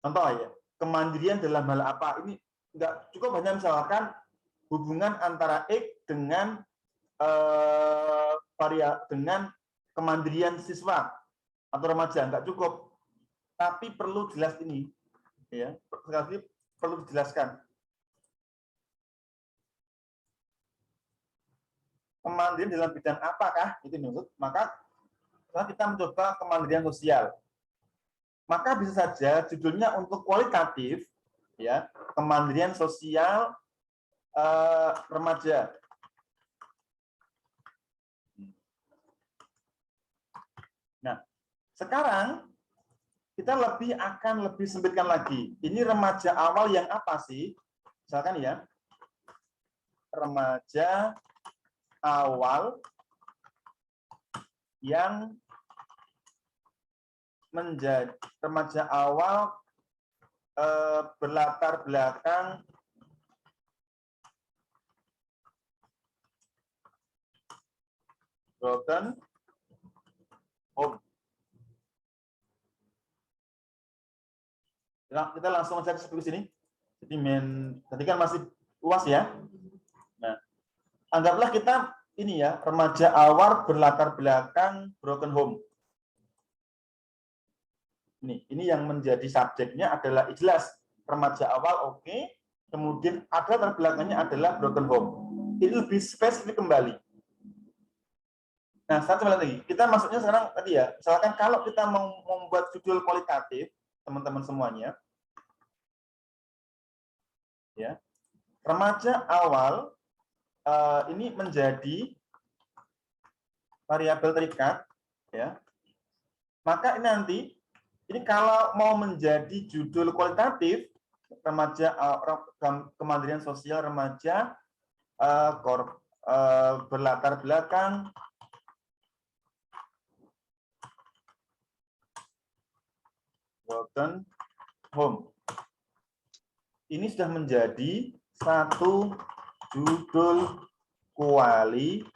Contoh ya, kemandirian dalam hal apa? Ini enggak cukup hanya misalkan hubungan antara X dengan dengan kemandirian siswa atau remaja, enggak cukup. Tapi perlu jelas ini, ya. Sekali perlu dijelaskan. Kemandirian dalam bidang apakah itu maksud? Maka kita mencoba kemandirian sosial. Maka bisa saja judulnya untuk kualitatif, ya, kemandirian sosial remaja. Nah, sekarang kita akan lebih sempitkan lagi. Ini remaja awal yang apa sih? Misalkan ya, remaja awal yang menjadi remaja awal berlatar belakang broken home. Kita langsung saja seperti sini. Jadi tadi kan masih luas ya. Nah, anggaplah kita ini ya, remaja awal berlatar belakang broken home. Ini yang menjadi subjeknya adalah jelas remaja awal, oke. Kemudian ada latar belakangnya adalah broken home. Ini lebih spesifik kembali. Nah, satu lagi, kita masuknya sekarang tadi ya, misalkan kalau kita mau membuat judul kualitatif, teman-teman semuanya, ya, remaja awal ini menjadi variabel terikat, ya. Maka ini nanti, ini kalau mau menjadi judul kualitatif, remaja kemandirian sosial remaja berlatar belakang broken home. Ini sudah menjadi satu judul kualitatif.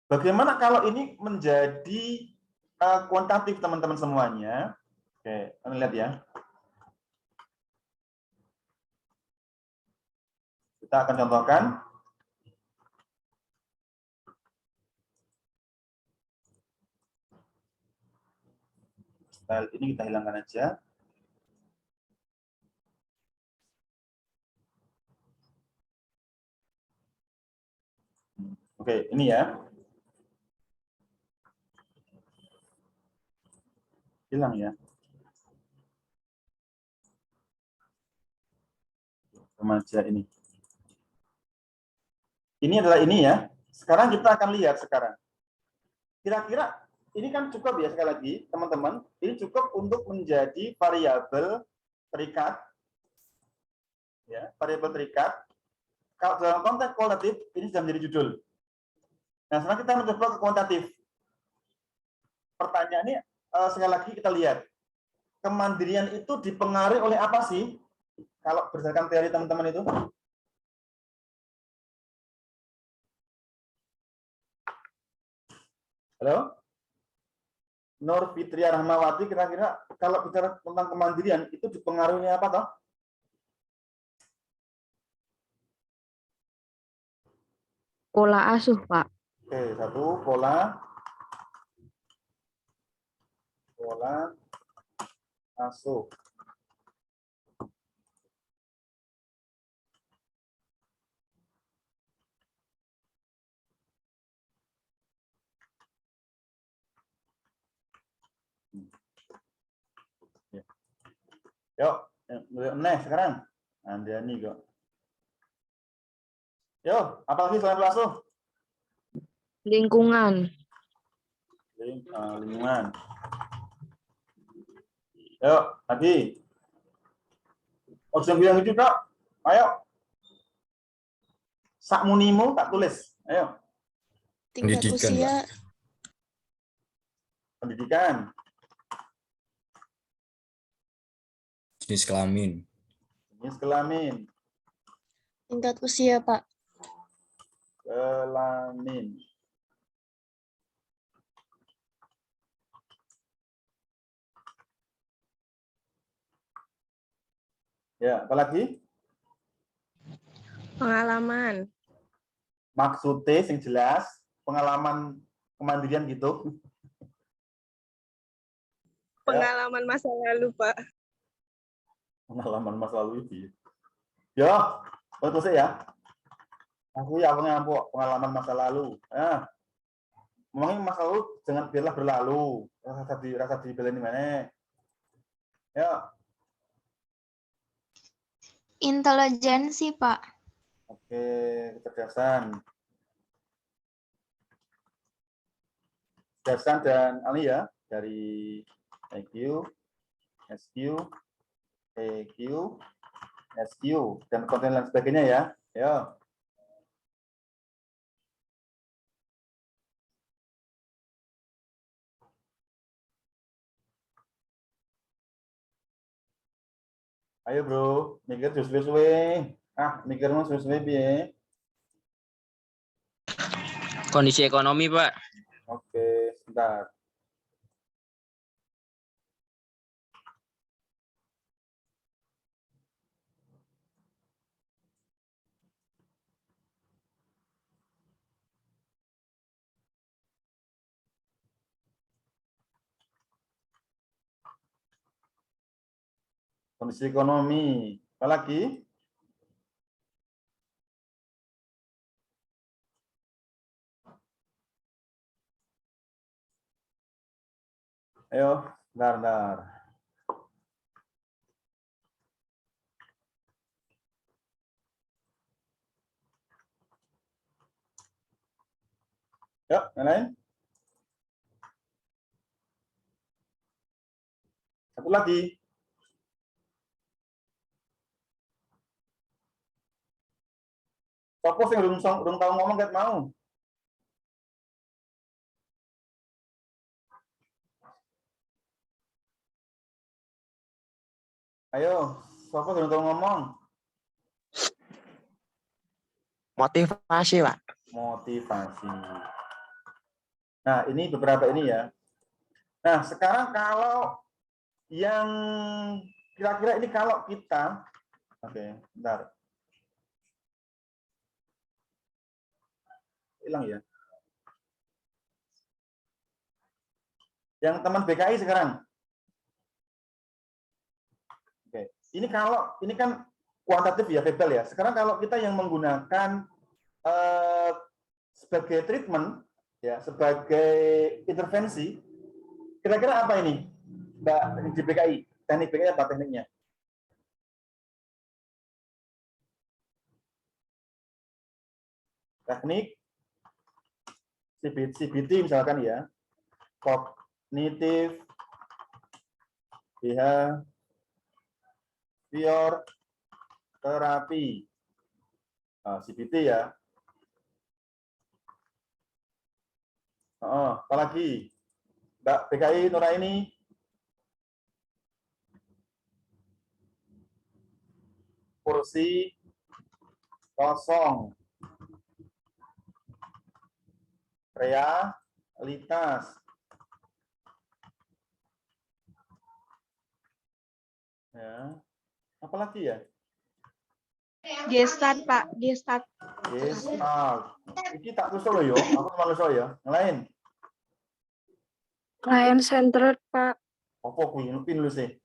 Bagaimana kalau ini menjadi kuantitatif teman-teman semuanya? Oke, kalian lihat ya. Kita akan contohkan. Style ini kita hilangkan aja. Oke, ini ya. Hilang ya. Remaja ini. Ini adalah ini ya. Sekarang kita akan lihat sekarang. Kira-kira ini kan cukup ya, sekali lagi teman-teman. Ini cukup untuk menjadi variabel terikat. Ya, variabel terikat. Kalau dalam konteks kualitatif ini sudah menjadi judul. Nah, sekarang kita mencoba ke kuantitatif. Pertanyaannya sekali lagi kita lihat. Kemandirian itu dipengaruhi oleh apa sih? Kalau berdasarkan teori teman-teman itu? Halo? Nur Fitria Rahmawati, kira-kira kalau bicara tentang kemandirian itu dipengaruhi apa toh? Pola asuh, Pak. Oke, satu pola asuh. Yuk, next sekarang. Andani kok. Yuk, apalagi selain pola asuh? Lingkungan. Lingkungan. Yuk, lagi. Oh, sudah bilang itu, Dok. Ayo. Sakmunimu tak tulis. Ayo. Tingkat Pendidikan, usia, Pak. Pendidikan. Jenis kelamin. Jenis kelamin. tingkat usia, Pak. Kelamin. Ya, apalagi? Pengalaman. Maksudnya yang jelas, pengalaman kemandirian gitu. Pengalaman masa lalu, Pak. Pengalaman masa lalu itu. Ya, betul sih ya. Aku ya pengalaman masa lalu. Ya. Memangnya masa lalu jangan biarlah berlalu. Rasa dibelain mana? Ya. Intelijensi, Pak. Oke, kecerdasan. Kecerdasan dan Ali ya, dari IQ, SQ, EQ, SQ, dan konten lain sebagainya ya. Ya. Ayo bro, mikir suwe-suwe. Mikir mau suwe-suwe piye? Kondisi ekonomi, Pak. Oke, sebentar. Kondisi ekonomi. Apa lagi? Ayo, bentar. Yuk, yang lain. Satu lagi. Fokus yang belum tahu ngomong gak mau. Ayo, fokus belum tahu ngomong. Motivasi, Pak. Motivasi. Nah, ini beberapa ini ya. Nah, sekarang kalau yang kira-kira ini kalau kita, oke, bentar. Hilang ya. Yang teman BKI sekarang. Oke. Ini kalau ini kan kuantitatif ya, verbal ya. Sekarang kalau kita yang menggunakan sebagai treatment ya, sebagai intervensi, kira-kira apa ini, Mbak di BKI? Teknik BKI apa tekniknya? Teknik CBT misalkan ya, kognitif behavior terapi, CBT ya. Apalagi Mbak BKI Nuraini? Kursi kosong, realitas, ya. Apalagi ya? Gestalt, Pak. Gestalt. Gestalt. Iki tak tulis lo yo, aku cuma nulis ya. Yang lain? Client centered, Pak. Apa kuwi nulis sih?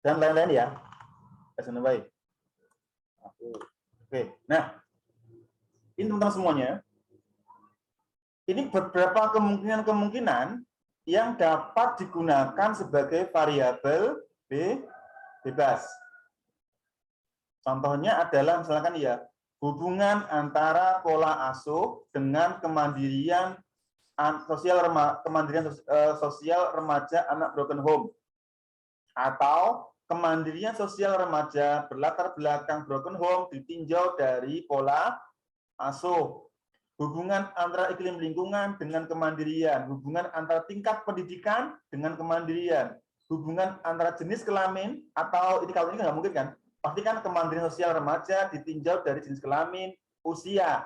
Dan lain-lain ya. Baik. Oke. Nah, ini tentang semuanya. Ini beberapa kemungkinan yang dapat digunakan sebagai variabel bebas. Contohnya adalah misalkan ya, hubungan antara pola asuh dengan kemandirian sosial remaja anak broken home, atau kemandirian sosial remaja berlatar belakang broken home ditinjau dari pola asuh, hubungan antara iklim lingkungan dengan kemandirian, hubungan antara tingkat pendidikan dengan kemandirian, hubungan antara jenis kelamin, atau ini kalau ini nggak mungkin kan, pasti kan kemandirian sosial remaja ditinjau dari jenis kelamin, usia.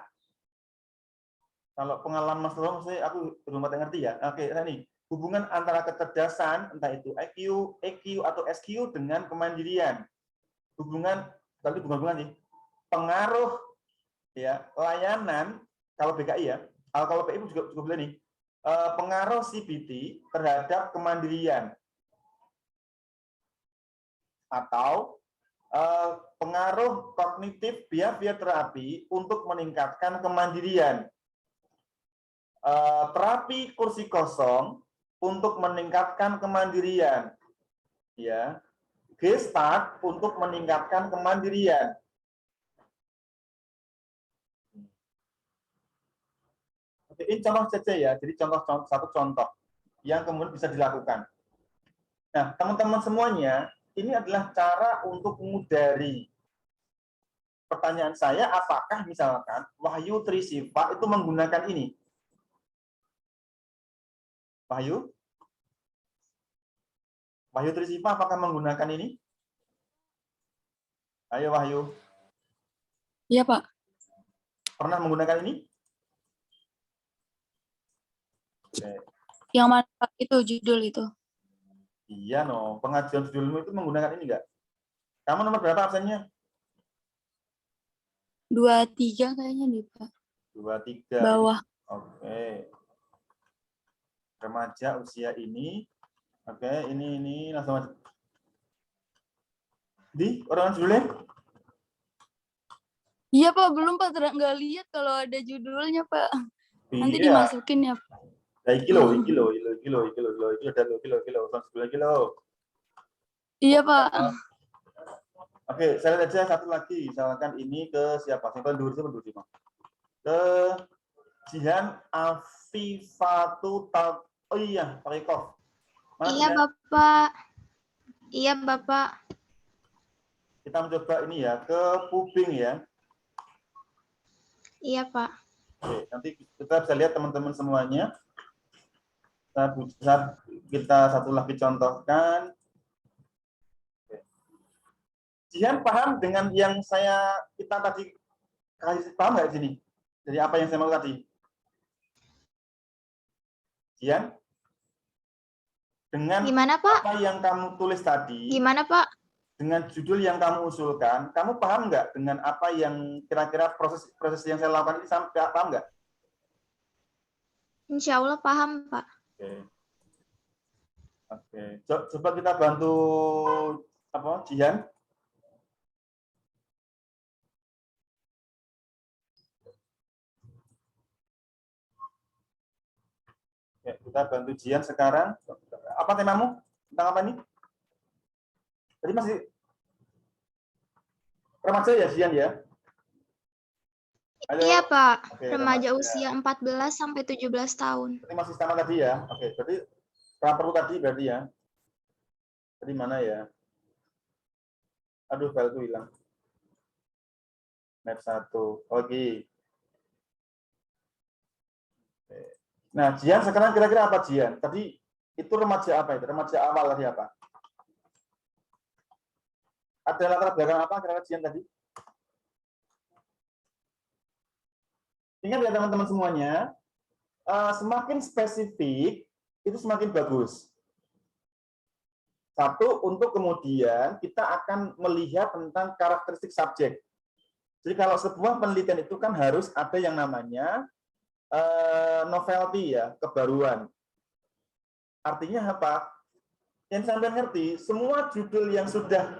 Kalau pengalaman Mas Tolong, aku belum ngerti ya. Oke, ini hubungan antara kecerdasan, entah itu IQ, EQ, atau SQ dengan kemandirian. Hubungan, tapi bukan sih, pengaruh ya layanan, kalau BKI ya, kalau PI juga boleh nih, pengaruh CBT terhadap kemandirian. Atau pengaruh kognitif behavior terapi untuk meningkatkan kemandirian. Terapi kursi kosong untuk meningkatkan kemandirian, ya. Gestalt untuk meningkatkan kemandirian. Oke, ini contoh saja ya. Jadi satu contoh yang kemudian bisa dilakukan. Nah, teman-teman semuanya, ini adalah cara untuk mengudari pertanyaan saya, apakah misalkan Wahyu Trisifa itu menggunakan ini? Wahyu Trisifa apakah menggunakan ini? Ayo Wahyu. Iya, Pak. Pernah menggunakan ini? Oke. Yang mana Pak? Itu judul itu. Iya, no. Pengajuan judulmu itu menggunakan ini enggak? Kamu nomor berapa absennya? 23 kayaknya nih, Pak. 23. Bawah. Oke. Remaja usia ini. Oke, ini langsung aja. Di orang judulnya? Iya, Pak. Belum, Pak. Nggak lihat kalau ada judulnya, Pak. Nanti Iya. dimasukin ya, Pak. Nah, kilo. Iya, Pak. Oke, saya lihat aja satu lagi. Misalkan ini ke siapa? Siapa dulu? Ke Jihan Afifatu Tal. Oh iya, Pak Eko. Iya, Bapak. Iya, Bapak. Kita mencoba ini ya, ke Pubing ya. Iya, Pak. Oke, nanti kita bisa lihat teman-teman semuanya. Kita satu lagi contohkan. Oke. Jihan paham dengan yang kita tadi kasih, paham nggak di sini? Jadi apa yang saya mau tadi? Jian? Dengan Gimana, Pak? apa yang kamu tulis tadi, Gimana, Pak? dengan judul yang kamu usulkan, kamu paham nggak dengan apa yang kira-kira proses yang saya lakukan ini, paham nggak? Insya Allah paham, Pak. Oke. Oke. Coba kita bantu apa, Jihan? Oke, kita bantu Jihan sekarang. Apa temamu? Tentang apa nih? Tadi masih remaja ya, Jihan ya? Halo? Iya, Pak. Oke, Remaja remaja. usia 14 sampai 17 tahun. Berarti masih sama tadi ya? Oke, berarti perlu tadi berarti ya? Tadi mana ya? Aduh, filenya hilang. Map 1. Oke. Nah, Jian sekarang kira-kira apa, Jian? Tadi itu remaja apa itu? Remaja awal tadi apa? Ada latar belakang apa kira-kira Jian tadi? Ingat ya teman-teman semuanya, semakin spesifik itu semakin bagus. Satu, untuk kemudian kita akan melihat tentang karakteristik subjek. Jadi kalau sebuah penelitian itu kan harus ada yang namanya novelty ya, kebaruan. Artinya apa? Yang sampai ngerti, semua judul yang sudah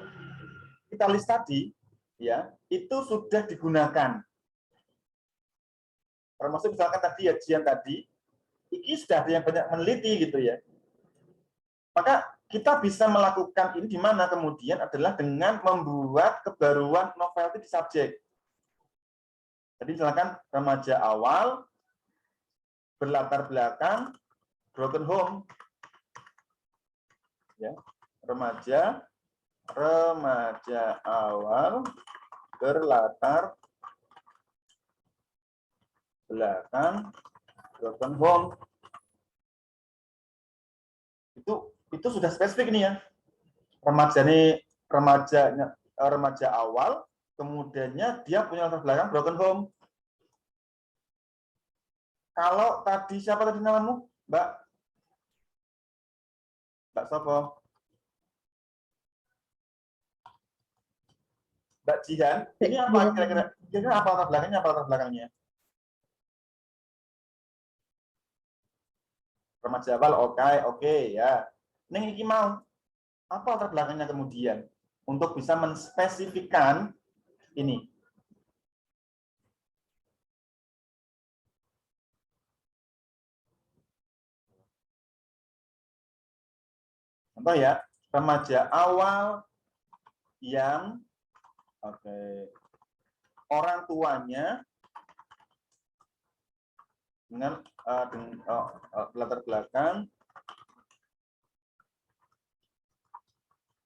kita list tadi, ya, itu sudah digunakan. Termasuk misalkan tadi ya, Jian tadi, ini sudah ada yang banyak meneliti gitu ya. Maka kita bisa melakukan ini di mana kemudian adalah dengan membuat kebaruan novelty di subjek. Jadi misalkan remaja awal, berlatar belakang, broken home. Ya, remaja awal, berlatar belakang, broken home. Itu sudah spesifik nih ya. Remaja awal, kemudiannya dia punya latar belakang broken home. Kalau tadi siapa tadi namamu, Mbak? Mbak Sopo? Mbak Jihan, ini apa kira-kira? Kira-kira apa latar belakangnya? Apa latar belakangnya? Remaja awal, oke ya. Neng iki mau apa latar belakangnya kemudian untuk bisa menspesifikkan ini. Contoh ya, remaja awal yang orang tuanya dengan latar belakang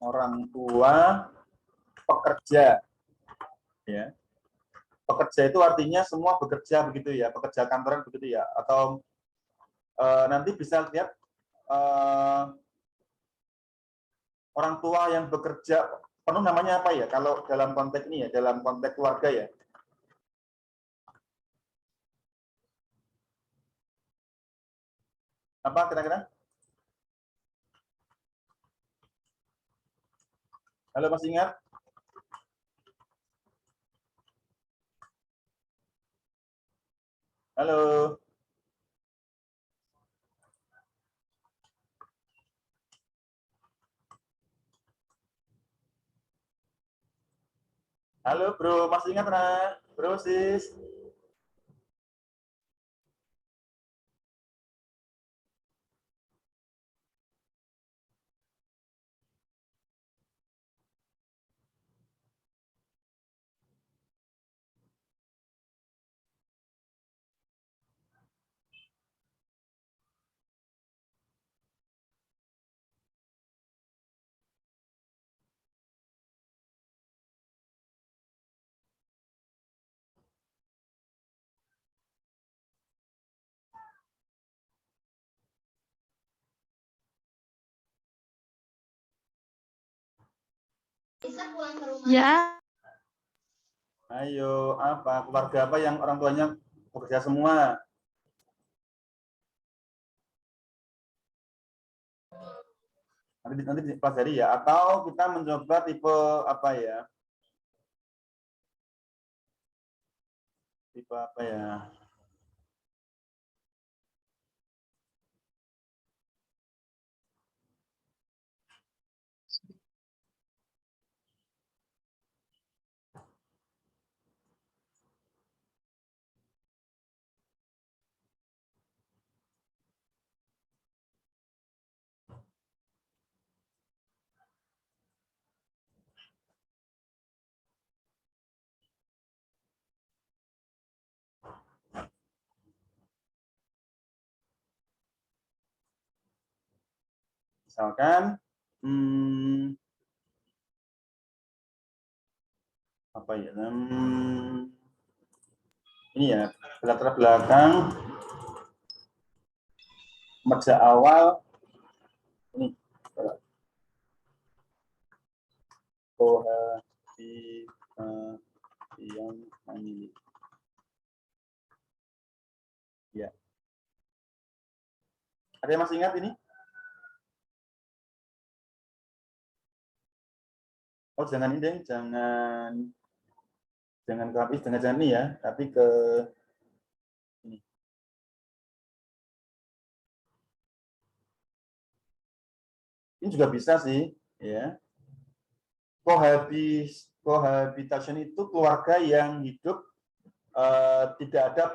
orang tua pekerja, ya. Pekerja itu artinya semua bekerja begitu ya, pekerja kantoran begitu ya, atau nanti bisa lihat orang tua yang bekerja penuh namanya apa ya? Kalau dalam konteks ini ya, dalam konteks keluarga ya. Apa kira-kira? Halo, masih ingat? Halo. Halo, bro. Masih ingat, Ra? Bro, sis. Ya, Ayo, apa? Keluarga apa yang orang tuanya bekerja semua. Nanti dipelajari ya. Atau kita mencoba tipe apa ya? Tipe apa ya? Misalkan apa ya? Ini ya, latar belakang merja awal ini kohabitasi family. Ya. Ada yang masih ingat ini? Oh, jangan ini, deh. jangan ke habis, jangan ini ya, tapi ke ini. Ini juga bisa sih, ya. Cohabitation itu keluarga yang hidup tidak ada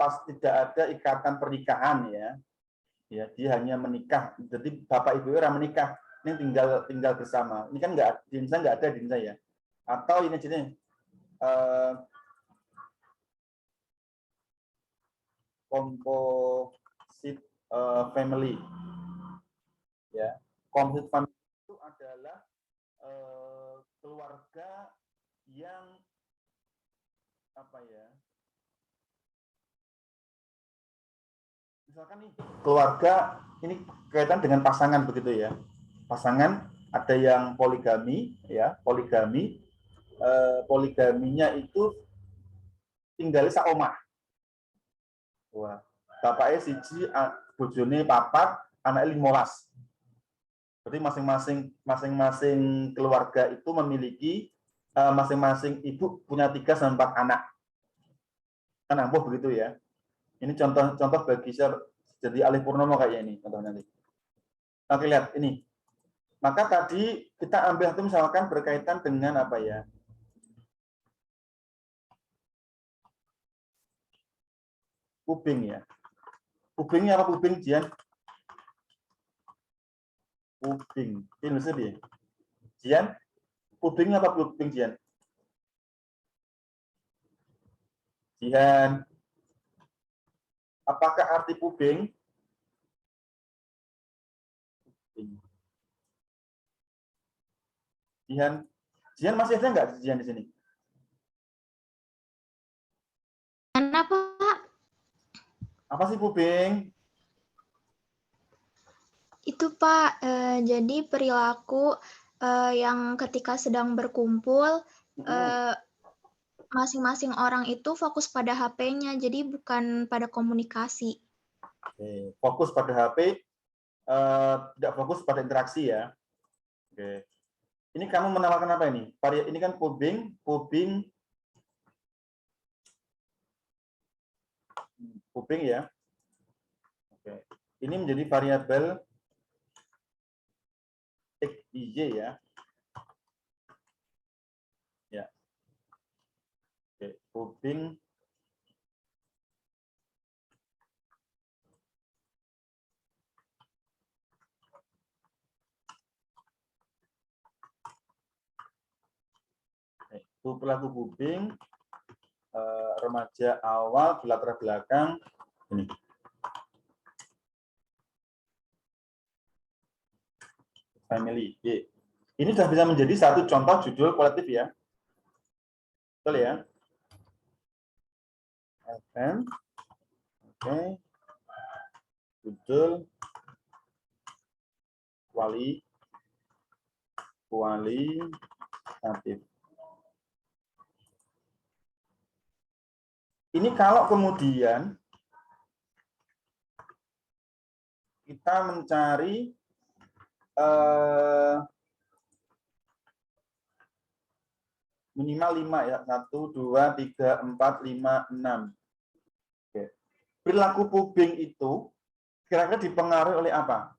ikatan pernikahan ya. Ya, dia hanya menikah. Jadi bapak ibu orang menikah, ini tinggal bersama. Ini kan nggak di Indonesia nggak ada di Indonesia ya. Atau ini jenis composite family. Ya, composite family itu adalah keluarga yang apa ya? Misalkan nih keluarga ini kaitan dengan pasangan begitu ya. Pasangan ada yang poligami ya, poligaminya itu tinggal sak omah. Wah, bapaknya siji, bojone papat, anaknya 15. Berarti masing-masing keluarga itu memiliki masing-masing ibu punya 3-4 anak. Kan ampuh begitu ya. Ini contoh bagi saya jadi alih purnomo kayak ini contohnya nanti. Oke, lihat ini. Maka tadi kita ambil itu misalkan berkaitan dengan apa ya? Pubing ya. Pubingnya apa pubing, Jian? Pubing. Ini maksudnya dia. Jian, pubingnya apa pubing, Jian? Jian. Apakah arti pubing? Jian masih ada nggak Jian di sini? Kenapa, Pak? Apa sih pubing? Itu Pak, jadi perilaku yang ketika sedang berkumpul, masing-masing orang itu fokus pada HP-nya, jadi bukan pada komunikasi. Oke, fokus pada HP, tidak fokus pada interaksi ya. Oke. Ini kamu menamakan apa ini? Ini kan pubing ya. Oke. Ini menjadi variabel XIY ya. Ya. Oke, pubing pelaku pubing remaja awal berlatar belakang ini. Family. Ini sudah bisa menjadi satu contoh judul kolektif ya. Betul ya? FM. Oke. Judul kualitatif. Ini kalau kemudian kita mencari minimal 5 ya. 1, 2, 3, 4, 5, 6. Oke. Perilaku pubing itu kira-kira dipengaruhi oleh apa?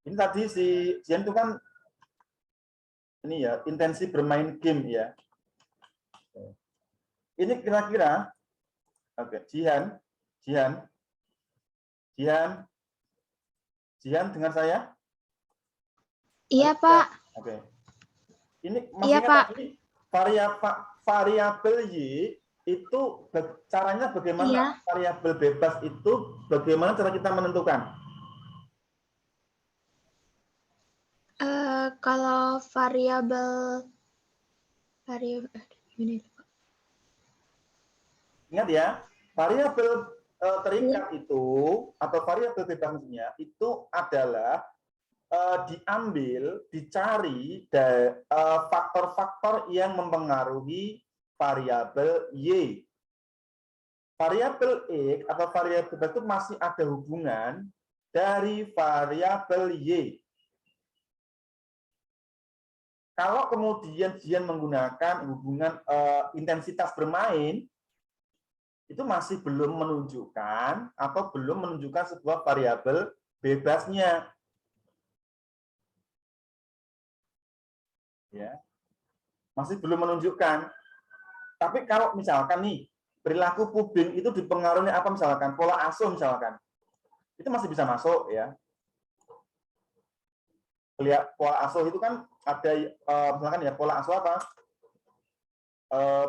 Ini tadi si Jian itu kan ini ya, intensi bermain game ya. Ini kira-kira, oke, Jian dengar saya? Iya, Pak. Oke. Ini Iya, maksudnya Pak. tadi variabel Y itu caranya bagaimana? Iya. Variabel bebas itu bagaimana cara kita menentukan? Kalau variabel ini. Ingat ya, variabel terikat itu atau variabel bebasnya itu adalah diambil, dicari faktor-faktor yang mempengaruhi variabel Y. Variabel X atau variabel bebas itu masih ada hubungan dari variabel Y. Kalau kemudian Jian menggunakan hubungan intensitas bermain, itu masih belum menunjukkan atau belum menunjukkan sebuah variabel bebasnya. Ya. Masih belum menunjukkan. Tapi kalau misalkan nih, perilaku pubing itu dipengaruhi apa misalkan? Pola asuh misalkan. Itu masih bisa masuk ya. Lihat pola asuh itu kan ada misalkan ya pola asuh apa?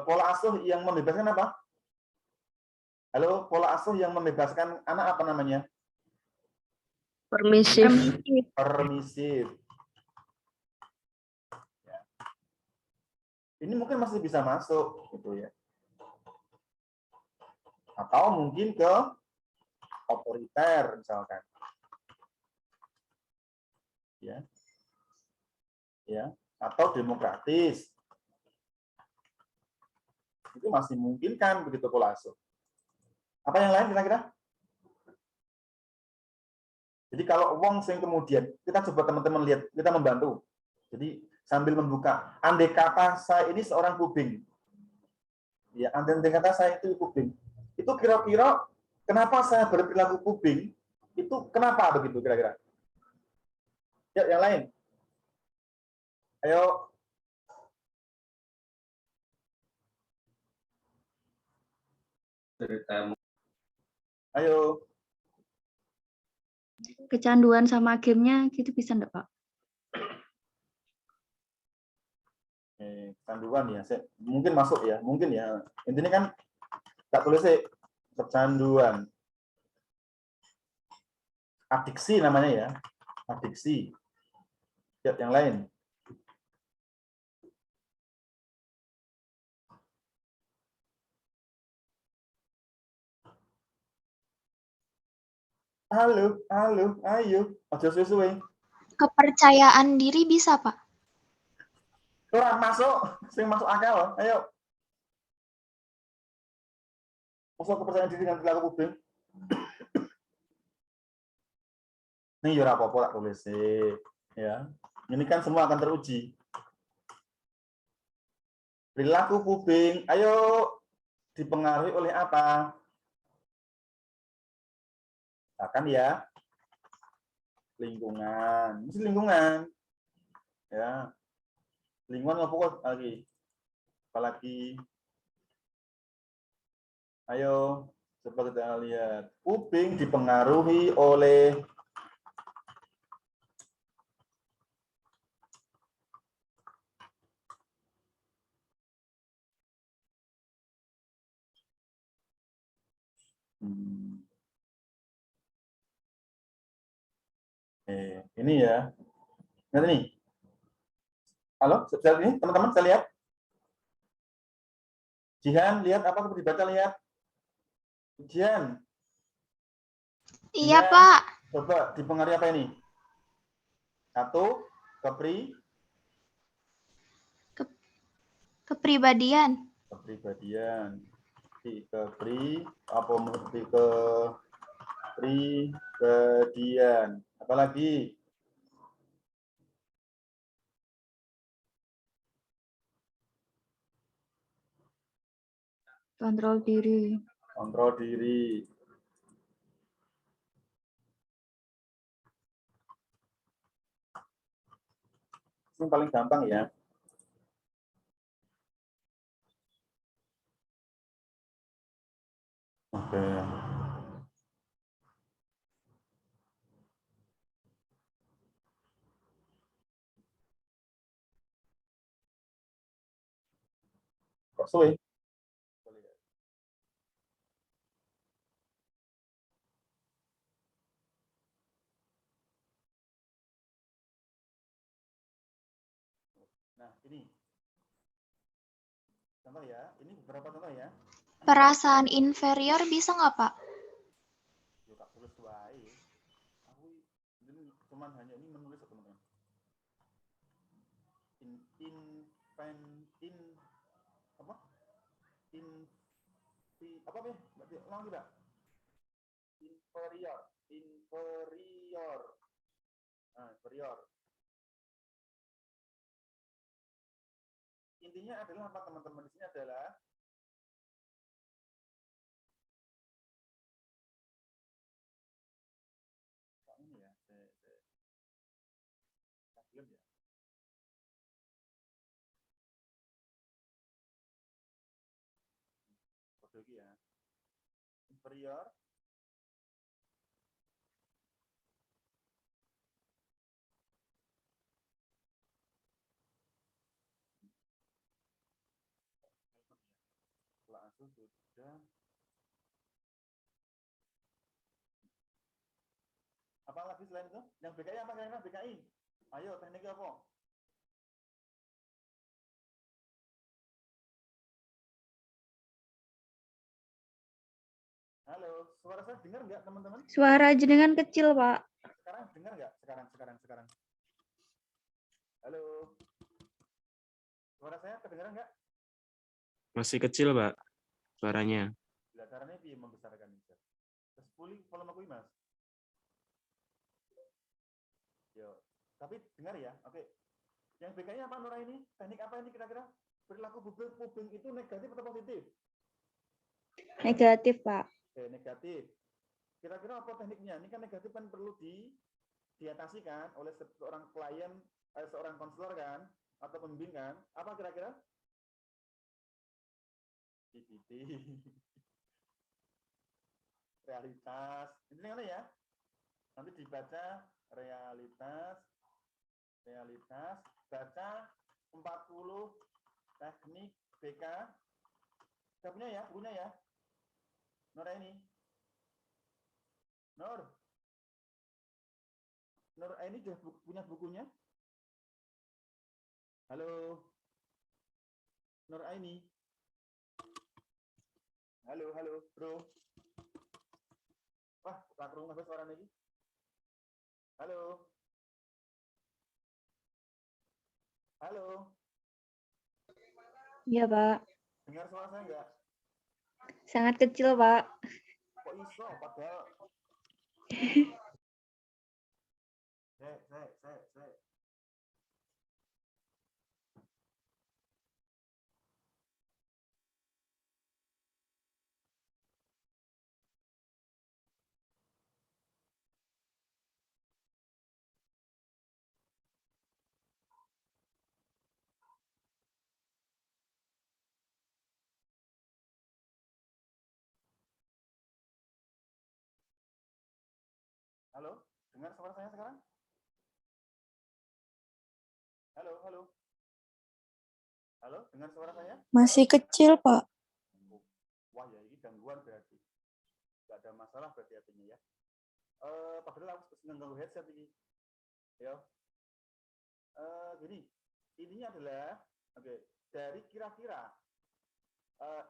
Pola asuh yang membebaskan apa? Halo, pola asuh yang membebaskan anak apa namanya? Permisif. Permisif. Ya. Ini mungkin masih bisa masuk gitu ya. Atau mungkin ke otoriter misalkan. Ya. Ya, atau demokratis. Itu masih mungkin kan begitu pola asuh. Apa yang lain kira-kira? Jadi kalau wong sing kemudian kita coba teman-teman lihat, kita membantu. Jadi sambil membuka, andai kata saya ini seorang pubing. Ya, andai kata saya itu pubing. Itu kira-kira kenapa saya berperilaku pubing? Itu kenapa begitu kira-kira? Ya, yang lain. Ayo. Ayo. Kecanduan sama gamenya gitu bisa enggak, Pak? Kecanduan ya, mungkin masuk ya, mungkin ya. Intinya kan tak tulis sih kecanduan. Adiksi namanya ya, adiksi. Ya, yang lain. Halo, ayo. Aja suwe-suwe. Kepercayaan diri bisa, Pak? Orang masuk, sing masuk akal. Ayo. Masuk kepercayaan diri dengan perilaku publik. Ini ya apa-apa tak tulis sih. Ya. Ini kan semua akan teruji. Perilaku publik, ayo dipengaruhi oleh apa? Misalkan ya, lingkungan. Mesti lingkungan. Ya. Lingkungan apa lagi? Apalagi? Ayo, coba kita lihat. Pubing dipengaruhi oleh ini ya. Lihat ini. Halo, ini teman-teman saya lihat. Jihan, lihat apa dibaca lihat. Jihan. Iya, Pak. Coba dipengaruhi apa ini? Satu, Kepribadian. Kepribadian. Kepribadian. Apalagi? Kontrol diri. Kontrol diri. Ini paling gampang ya. Oke. Kok suwe? Nah, ini. Contoh ya, ini beberapa contoh ya. Perasaan inferior bisa nggak, Pak? Yo tak tulis wae. Aku ini cuman hanya ini menulis teman-teman. Apa? Apa ya? Berarti ulang tidak? Inferior. Nah, inferior. Intinya adalah apa teman-teman di sini adalah ini ya, belum ya. Kode ya. Inferior. Langsung sudah. Apa lagi selain itu? Yang BKI apa kira-kira BKI? Ayo, tekniknya apa? Halo, suara saya dengar nggak teman-teman? Suara jenengan kecil, Pak. Sekarang dengar nggak? Sekarang. Halo. Suara saya kedengaran nggak? Masih kecil, Pak, suaranya. Bila caranya dia membesarkan itu. Terus pulih volume aku Mas. Yo, tapi dengar ya. Oke. Yang BK-nya apa Nora ini? Teknik apa ini kira-kira? Perilaku pubing itu negatif atau positif? Negatif, Pak. Oke, negatif. Kira-kira apa tekniknya? Ini kan negatif kan perlu diatasi kan oleh seorang klien, seorang konselor kan, atau pembimbing kan? Apa kira-kira? Realitas. Ini mana ya? Nanti dibaca realitas, baca 40 teknik BK. Sudah punya ya? Nur ini. Nur ini sudah punya bukunya? Halo. Nur Aini. Halo, bro. Wah, tak rumah suara lagi. Halo. Iya, Pak. Dengar suara saya enggak? Sangat kecil, Pak. Kok iso padahal Saya. Halo, dengar suara saya sekarang? Halo. Halo, dengar suara saya? Masih kecil, Pak. Wah ya, ini gangguan berarti. Nggak ada masalah berarti artinya ya. Padahal aku ganggu headset ini. Ya. Gini, ininya adalah, dari kira-kira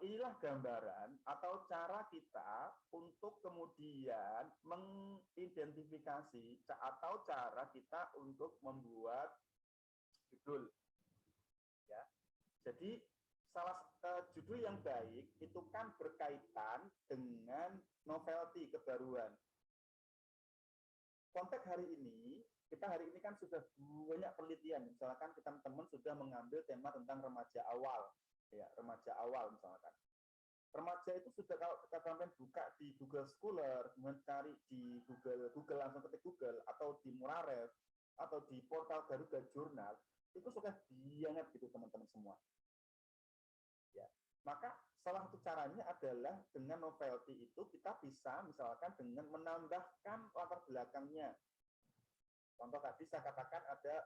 inilah gambaran atau cara kita untuk kemudian mengidentifikasi atau cara kita untuk membuat judul. Ya. Jadi judul yang baik itu kan berkaitan dengan novelty, kebaruan. Konteks hari ini kan sudah banyak penelitian, misalkan teman-teman sudah mengambil tema tentang remaja awal, ya remaja awal misalkan. Remaja itu sudah kalau kita sampai buka di Google Scholar, kemudian cari di Google langsung ketik Google atau di Muraref atau di portal Garuda Jurnal, itu sudah banget gitu teman-teman semua. Ya, maka salah satu caranya adalah dengan novelty itu kita bisa misalkan dengan menambahkan latar belakangnya. Contoh tadi saya katakan ada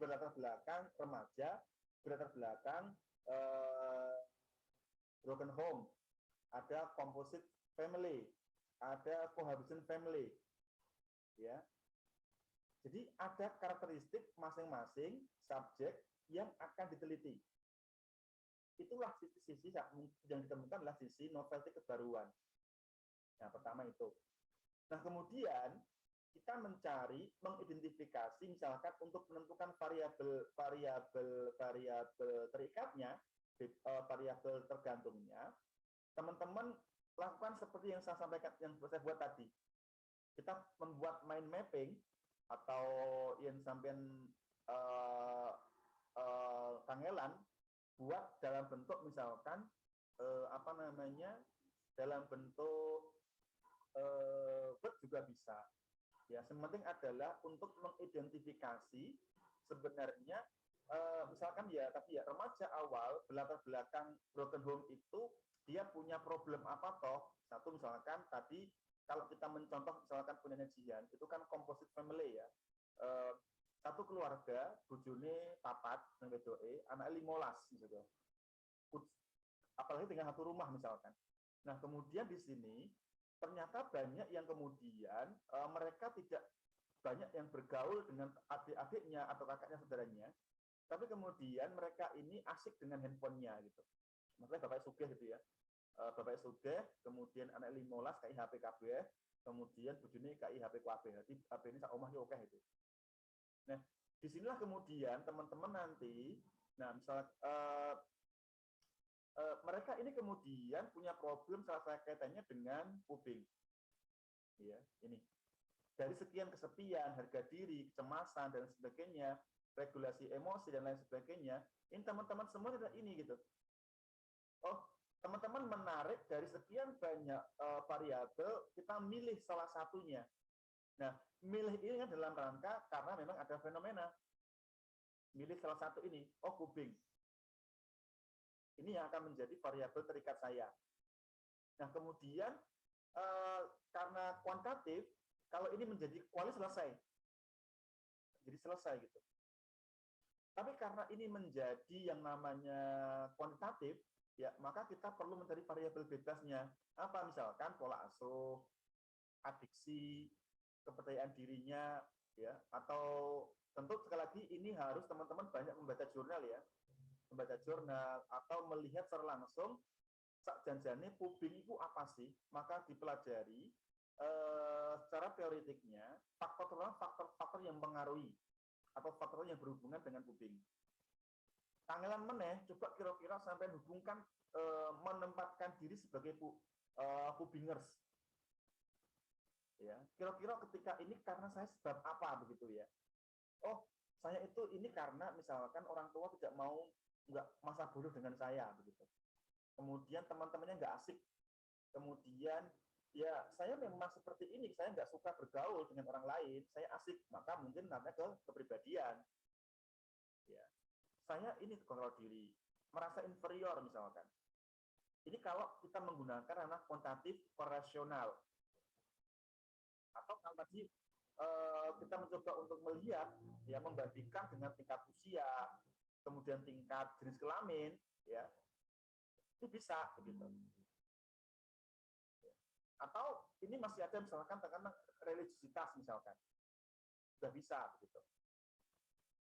berlatar belakang remaja, berlatar belakang broken home, ada composite family, ada cohabitation family, ya. Jadi ada karakteristik masing-masing subjek yang akan diteliti. Itulah sisi-sisi yang ditemukan adalah sisi novelty kebaruan. Nah, pertama itu. Nah, kemudian kita mengidentifikasi misalkan untuk menentukan variabel terikatnya, variabel tergantungnya, teman-teman lakukan seperti yang saya sampaikan, yang saya buat tadi. Kita membuat mind mapping atau yang sampean kangelan buat dalam bentuk misalkan dalam bentuk Word juga bisa. Ya, yang penting adalah untuk mengidentifikasi sebenarnya misalkan tapi remaja awal berlatar belakang broken home itu dia punya problem apa toh? Satu misalkan tadi kalau kita mencontoh misalkan penyajian itu kan composite family ya. Satu keluarga bojone papat nang wedoke, anak 15 gitu. Apalagi dengan satu rumah misalkan. Nah, kemudian di sini ternyata banyak yang kemudian mereka tidak banyak yang bergaul dengan adik-adiknya atau kakaknya saudaranya, tapi kemudian mereka ini asik dengan handphonenya gitu. Makanya bapak sugih gitu ya. Bapak sugih, kemudian anak 15 KI HP kabeh, kemudian bojone KI HP kabeh. Jadi HP ini sak omah yo akeh itu. Nah, disinilah kemudian teman-teman nanti, nah misalnya mereka ini kemudian punya problem salah satu kaitannya dengan pubbing. Ya, ini. Dari sekian kesepian, harga diri, kecemasan dan sebagainya, regulasi emosi dan lain sebagainya, ini teman-teman semua tidak ini gitu. Oh, teman-teman menarik dari sekian banyak variabel, kita milih salah satunya. Nah, milih ini kan dalam rangka karena memang ada fenomena. Milih salah satu ini, oh pubbing. Ini yang akan menjadi variabel terikat saya. Nah, kemudian karena kuantitatif, kalau ini menjadi kuali selesai. Jadi selesai gitu. Tapi karena ini menjadi yang namanya kuantitatif, ya maka kita perlu mencari variabel bebasnya. Apa misalkan pola asuh, adiksi, kepercayaan dirinya, ya, atau tentu sekali lagi ini harus teman-teman banyak membaca jurnal ya, membaca jurnal atau melihat secara langsung sak janjane pubbing itu apa sih, maka dipelajari secara teoretiknya faktor-faktor yang mempengaruhi atau faktor yang berhubungan dengan pubbing. Kangelan meneh, coba kira-kira sampai hubungkan menempatkan diri sebagai pubbingers. Ya, kira-kira ketika ini karena saya sebab apa begitu ya? Oh, saya itu ini karena misalkan orang tua tidak mau nggak masa bodoh dengan saya begitu. Kemudian teman-temannya nggak asik. Kemudian ya saya memang seperti ini, saya nggak suka bergaul dengan orang lain, saya asik, maka mungkin namanya ke kepribadian. Ya, saya ini kontrol diri, merasa inferior misalkan. Ini kalau kita menggunakan ranah kuantitatif operasional. Atau kalau tadi kita mencoba untuk melihat, ya membandingkan dengan tingkat usia, kemudian tingkat jenis kelamin, ya itu bisa begitu. Atau ini masih ada misalkan tekanan religiositas misalkan, sudah bisa begitu.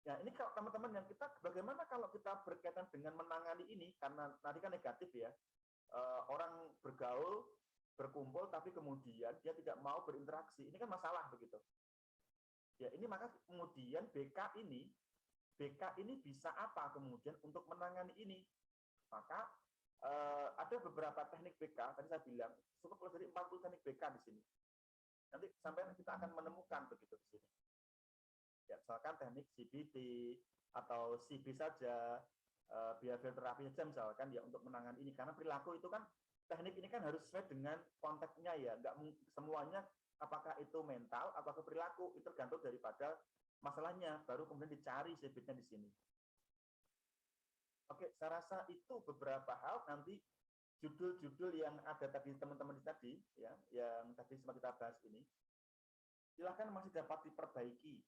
Ya ini kalau teman-teman yang kita bagaimana kalau kita berkaitan dengan menangani ini karena tadi kan negatif ya, orang bergaul berkumpul tapi kemudian dia tidak mau berinteraksi, ini kan masalah begitu. Ya ini maka kemudian BK ini bisa apa kemudian untuk menangani ini? Maka ada beberapa teknik BK, tadi saya bilang, cukup lebih dari 40 teknik BK di sini. Nanti sampai kita akan menemukan begitu di sini. Ya, misalkan teknik CBT atau CB saja, behavior terapi saja misalkan ya untuk menangani ini. Karena perilaku itu kan, teknik ini kan harus sesuai dengan konteksnya ya. Nggak semuanya apakah itu mental atau perilaku, itu tergantung daripada masalahnya, baru kemudian dicari CB-nya di sini. Oke, saya rasa itu beberapa hal nanti judul-judul yang ada tadi teman-teman tadi ya, yang tadi sempat kita bahas ini, silakan masih dapat diperbaiki,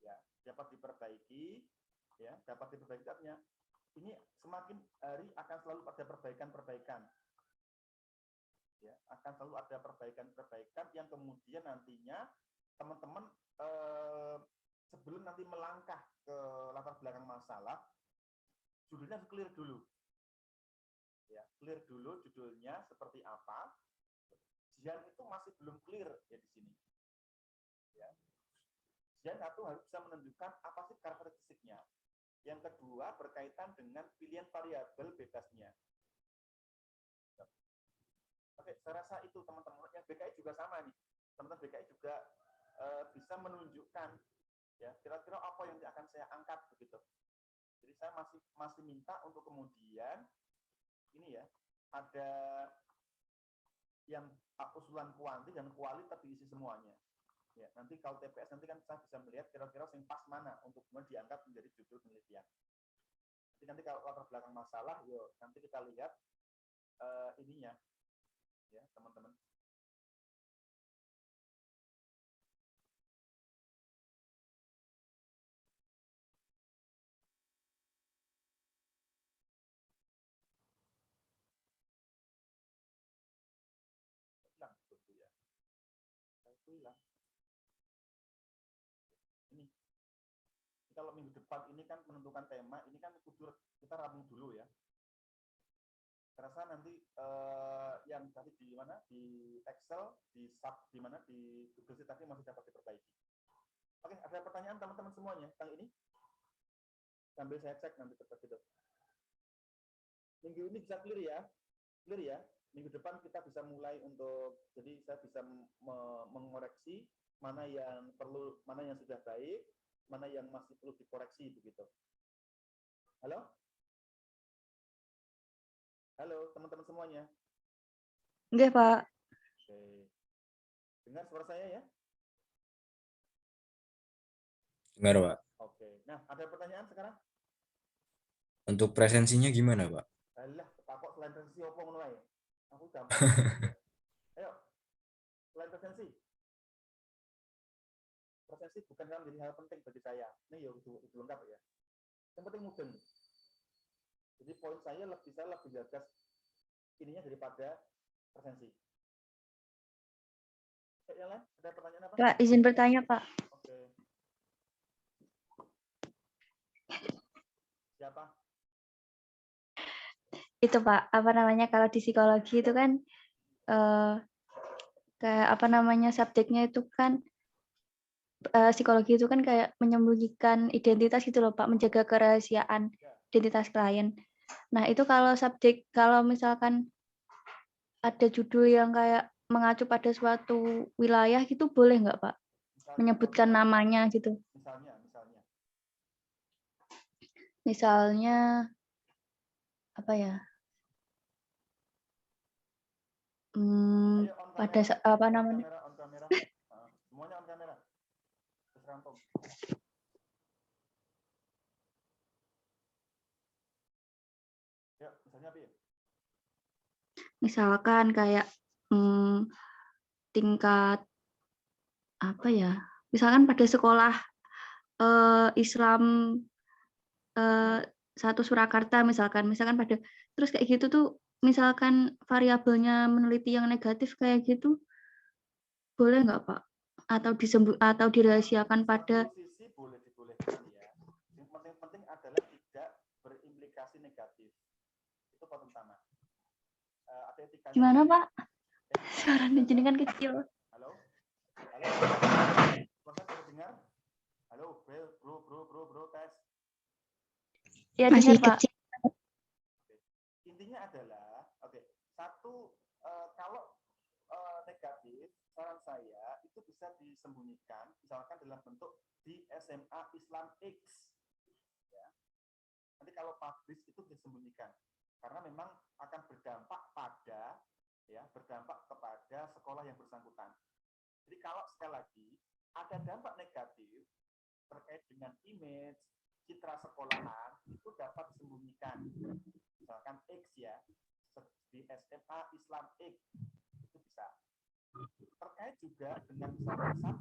ya, dapat diperbaiki, ya, dapat diperbaiki artinya ini semakin hari akan selalu ada perbaikan-perbaikan, ya, akan selalu ada perbaikan-perbaikan yang kemudian nantinya teman-teman sebelum nanti melangkah ke latar belakang masalah, judulnya harus clear dulu. Ya, clear dulu judulnya seperti apa. Jian itu masih belum clear ya di sini. Ya. Jian satu harus bisa menunjukkan apa sih karakteristiknya. Yang kedua berkaitan dengan pilihan variabel bebasnya. Oke, saya rasa itu teman-teman. Yang BKI juga sama nih. Teman-teman BKI juga bisa menunjukkan ya kira-kira apa yang akan saya angkat begitu. Jadi saya masih minta untuk kemudian ini ya, ada yang usulan kuanti dan kualit tapi isi semuanya. Ya, nanti kalau TPS nanti kan saya bisa melihat kira-kira yang pas mana untuk kemudian diangkat menjadi judul penelitian. Nanti kalau latar belakang masalah, yuk nanti kita lihat ininya, ya teman-teman. Hilang. Ini kalau minggu depan ini kan menentukan tema, ini kan kudur kita ramu dulu ya. Terasa nanti yang tadi di mana di Excel, di sub di mana di Google Sheet tadi masih dapat diperbaiki. Oke, ada pertanyaan teman-teman semuanya tentang ini? Sambil saya cek nanti tetap gitu. Minggu ini bisa clear ya, clear ya. Minggu depan kita bisa mulai untuk, jadi saya bisa mengoreksi mana yang perlu, mana yang sudah baik, mana yang masih perlu dikoreksi begitu. Halo? Halo teman-teman semuanya. Enggak, Pak. Oke. Dengar suara saya ya? Dengar, Pak. Oke. Nah, ada pertanyaan sekarang? Untuk presensinya gimana, Pak? Alah, takut selain presensi opo ngono ae. Aku gampang. Ayo. Selain presensi. Presensi bukan hal menjadi hal penting bagi saya. Ini ya itu lengkap ya. Yang penting mudeng. Jadi poin saya lebih gagas ininya daripada presensi. Yang lain? Ada pertanyaan apa? Pak, izin bertanya, Pak. Oke. Siapa? Itu Pak, apa namanya, kalau di psikologi itu kan kayak apa namanya, subjeknya itu kan psikologi itu kan kayak menyembunyikan identitas gitu loh Pak, menjaga kerahasiaan identitas klien. Nah itu kalau kalau misalkan ada judul yang kayak mengacu pada suatu wilayah gitu, boleh nggak Pak? Menyebutkan namanya gitu. Misalnya apa ya? Pada apa namanya? On kamera. Semuanya on kamera. Terus rampung. Ya, misalnya apa ya? Misalkan kayak tingkat apa ya? Misalkan pada sekolah Islam satu Surakarta misalkan pada terus kayak gitu tuh, misalkan variabelnya meneliti yang negatif kayak gitu, boleh nggak Pak? Atau dirahasiakan pada sisi boleh dibolehkan ya. Yang penting adalah tidak berimplikasi negatif. Itu poin utama. Ada etikanya. Gimana Pak? Suara jenengan kecil. Halo? Proses bisa dengar? Halo, bro, tes. Ya, dengar Pak. itu kalau negatif, saran saya itu bisa disembunyikan, misalkan dalam bentuk di SMA Islam X. Ya. Nanti kalau publish itu disembunyikan, karena memang akan berdampak kepada sekolah yang bersangkutan. Jadi kalau sekali lagi ada dampak negatif terkait dengan image, citra sekolahan, itu dapat disembunyikan. Misalkan X ya, di SMA Islam X, itu bisa. Terkait juga dengan misalkan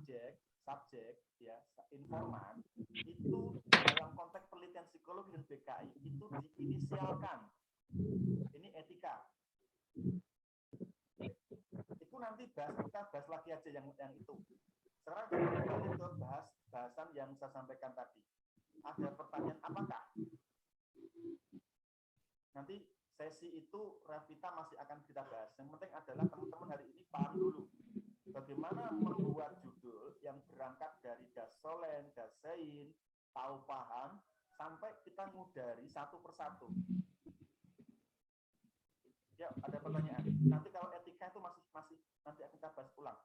subjek ya, informan, itu dalam konteks penelitian psikologi dan BKI itu diinisialkan. Ini etika. Itu nanti kita bahas lagi aja yang itu. Sekarang kita kembali ke bahasan yang saya sampaikan tadi. Ada pertanyaan apakah? Nanti sesi itu Revita masih akan kita bahas. Yang penting adalah teman-teman hari ini paham dulu bagaimana membuat judul yang berangkat dari dasolen, dasein, tahu paham, sampai kita ngudari satu persatu. Ya, ada pertanyaan. Nanti kalau etika itu masih nanti akan kita bahas ulang.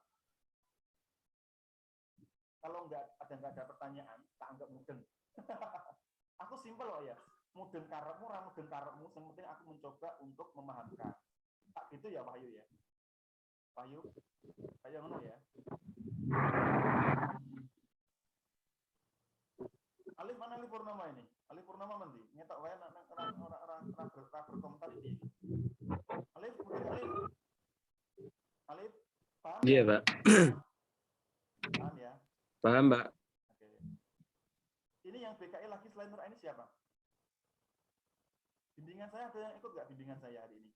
Kalau nggak ada pertanyaan, tak anggap mudeng. Aku simpel loh ya. Mudeng karepmu, ora mudeng karepmu, yang penting aku mencoba untuk memahamkan. Tak gitu ya, Wahyu ya. Wahyu, kayak ngono ya. Alif mana Alif Purnama ini? Alif Purnama mandi. Nyetok wae ora berkomentar ini. Alif, Alif, paham? Iya, Pak. Paham ya? Paham, Pak. Oke. Ini yang BKI lagi selain Nur Aini siapa? Bimbingan saya ada yang ikut nggak bimbingan saya hari ini?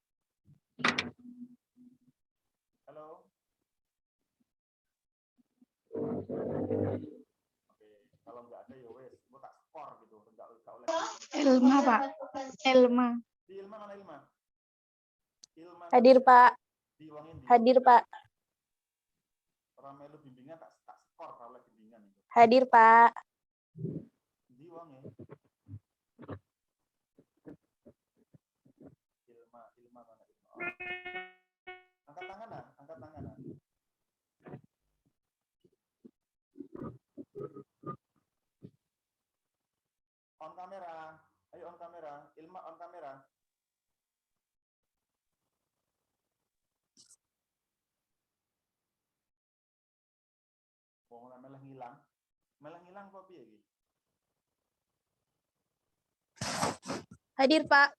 Halo? Oke, kalau nggak ada ya wes, gue tak skor gitu, nggak oleh. Ilma, Pak. Ilma. Di Ilma mana Ilma? Ilma. Hadir, Pak. Diuangin di. Hadir, Pak. Orang melu bimbingan tak skor kalau bimbingan itu. Hadir, Pak. Diuangin. Ilma mana Ilma? Oh. Angkat tangan nah, angkat tangan nah. On kamera, ayo on kamera, Ilma on kamera. Wong melah ngilang kok piye iki? Hadir, Pak.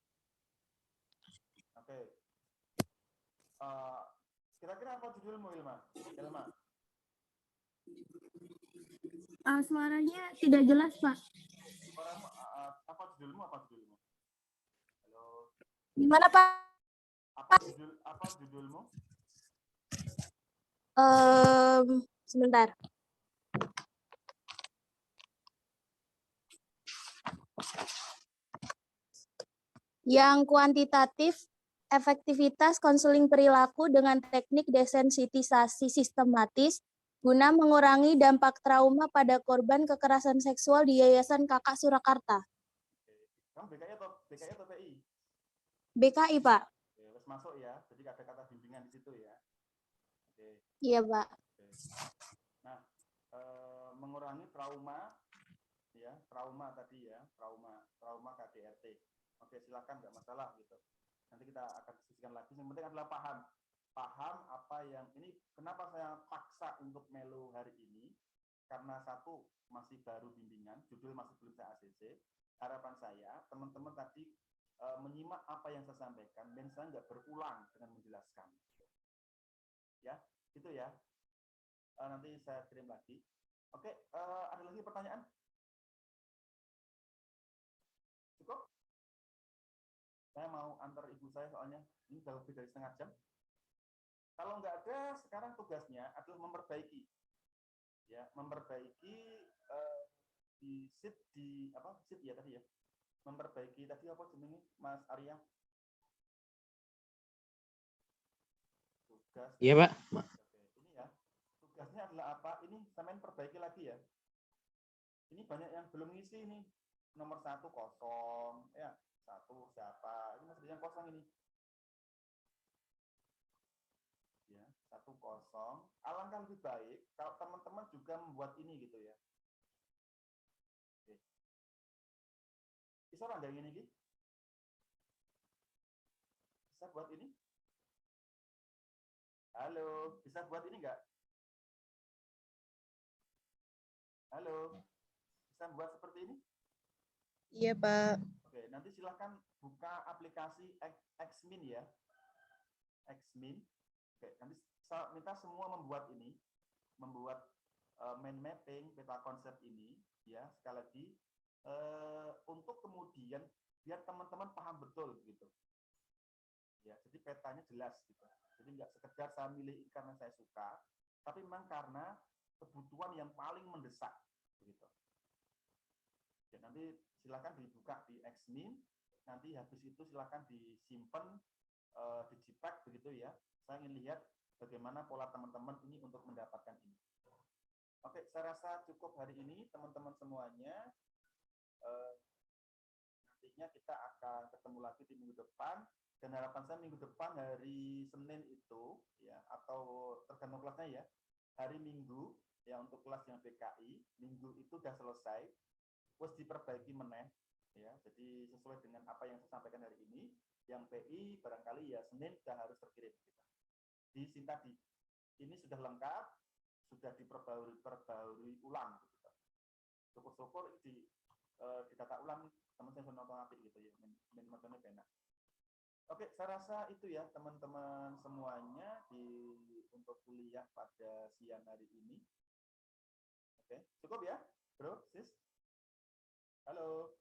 Oke. Kira-kira apa judulmu Ilma? Ilma. Suaranya tidak jelas, Pak. Suaramu apa judulmu? Halo. Gimana, Pak? Apa judulmu? Sebentar. Yang kuantitatif, efektivitas konseling perilaku dengan teknik desensitisasi sistematis guna mengurangi dampak trauma pada korban kekerasan seksual di Yayasan Kakak Surakarta. Kamu BKI atau PI? BKI, Pak. Oke, wes masuk ya. Jadi ada kata bimbingan di situ ya. Oke. Iya, Pak. Oke. Nah, mengurangi trauma ya, trauma tadi ya, trauma KDRT. Oke, silakan, nggak masalah gitu. Nanti kita akan diskusikan lagi. Yang penting adalah paham apa yang ini. Kenapa saya paksa untuk melu hari ini? Karena satu, masih baru bimbingan, judul masih belum saya ACC. Harapan saya teman-teman tadi menyimak apa yang saya sampaikan dan saya nggak berulang dengan menjelaskan. Ya, gitu ya. Nanti saya kirim lagi. Oke, ada lagi pertanyaan? Cukup? Saya mau antar ibu saya soalnya ini sudah lebih dari setengah jam. Kalau nggak ada, sekarang tugasnya adalah memperbaiki, ya, di sheet ya tadi ya, memperbaiki tadi apa jenenge Mas Arya? Tugas. Iya, Pak. Oke, ini ya. Tugasnya adalah apa? Ini sampean perbaiki lagi ya. Ini banyak yang belum ngisi ini. Nomor 1 kosong, ya. 1 siapa? Ini masih yang kosong ini. kosong. Alangkah lebih baik kalau teman-teman juga membuat ini gitu ya. Oke. Bisa nggak ini gitu? Bisa buat ini? Halo, bisa buat ini nggak? Halo, bisa buat seperti ini? Iya, Pak. Oke, nanti silakan buka aplikasi Xmin ya. Xmin. Oke, nanti saya minta semua membuat ini, membuat mind mapping peta konsep ini ya, sekali lagi untuk kemudian biar teman-teman paham betul gitu. Ya, jadi petanya jelas gitu. Jadi nggak sekedar saya milih karena saya suka, tapi memang karena kebutuhan yang paling mendesak gitu. Ya, nanti silakan dibuka di Xmin, nanti habis itu silakan disimpan di Gpack begitu ya. Saya ingin lihat bagaimana pola teman-teman ini untuk mendapatkan ini. Oke, saya rasa cukup hari ini teman-teman semuanya. Nantinya kita akan ketemu lagi di minggu depan. Dan harapan saya minggu depan hari Senin itu ya, atau tergantung kelasnya ya, hari Minggu ya untuk kelas yang PKI, Minggu itu sudah selesai, terus diperbaiki meneh ya. Jadi sesuai dengan apa yang saya sampaikan hari ini, yang PI barangkali ya Senin sudah harus terkirim kita. Di Sintadi ini sudah lengkap, sudah diperbarui ulang gitu. Syukur-syukur di didata ulang teman-teman nonton apik gitu ya, nontonnya benar. Oke, saya rasa itu ya teman-teman semuanya untuk kuliah pada siang hari ini. Oke, cukup ya, bro, sis? Halo.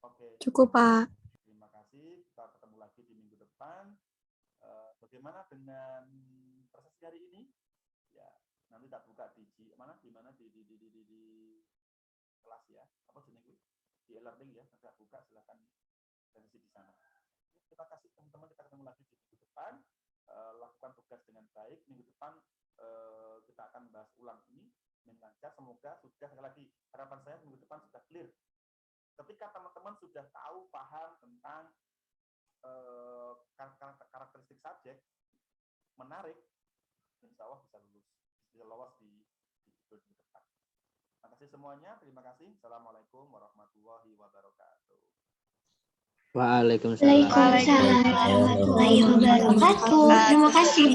Oke. Cukup, Pak. Terima kasih. Kita ketemu lagi di minggu depan. Bagaimana dengan proses hari ini? Ya, nanti tak buka di mana di kelas ya. Apa jenis di e-learning ya. Nanti tak buka, silakan sesi di sana. Terima kasih teman-teman, kita ketemu lagi di minggu depan. Lakukan tugas dengan baik. Minggu depan kita akan bahas ulang ini dengan lancar. Semoga sudah, sekali lagi harapan saya minggu depan sudah clear. Ketika teman-teman sudah tahu, paham tentang karakteristik subjek menarik, insya Allah bisa lolos di minggu depan. Terima kasih semuanya. Terima kasih. Assalamualaikum warahmatullahi wabarakatuh. Waalaikumsalam. Waalaikumsalam warahmatullahi wabarakatuh. Terima kasih.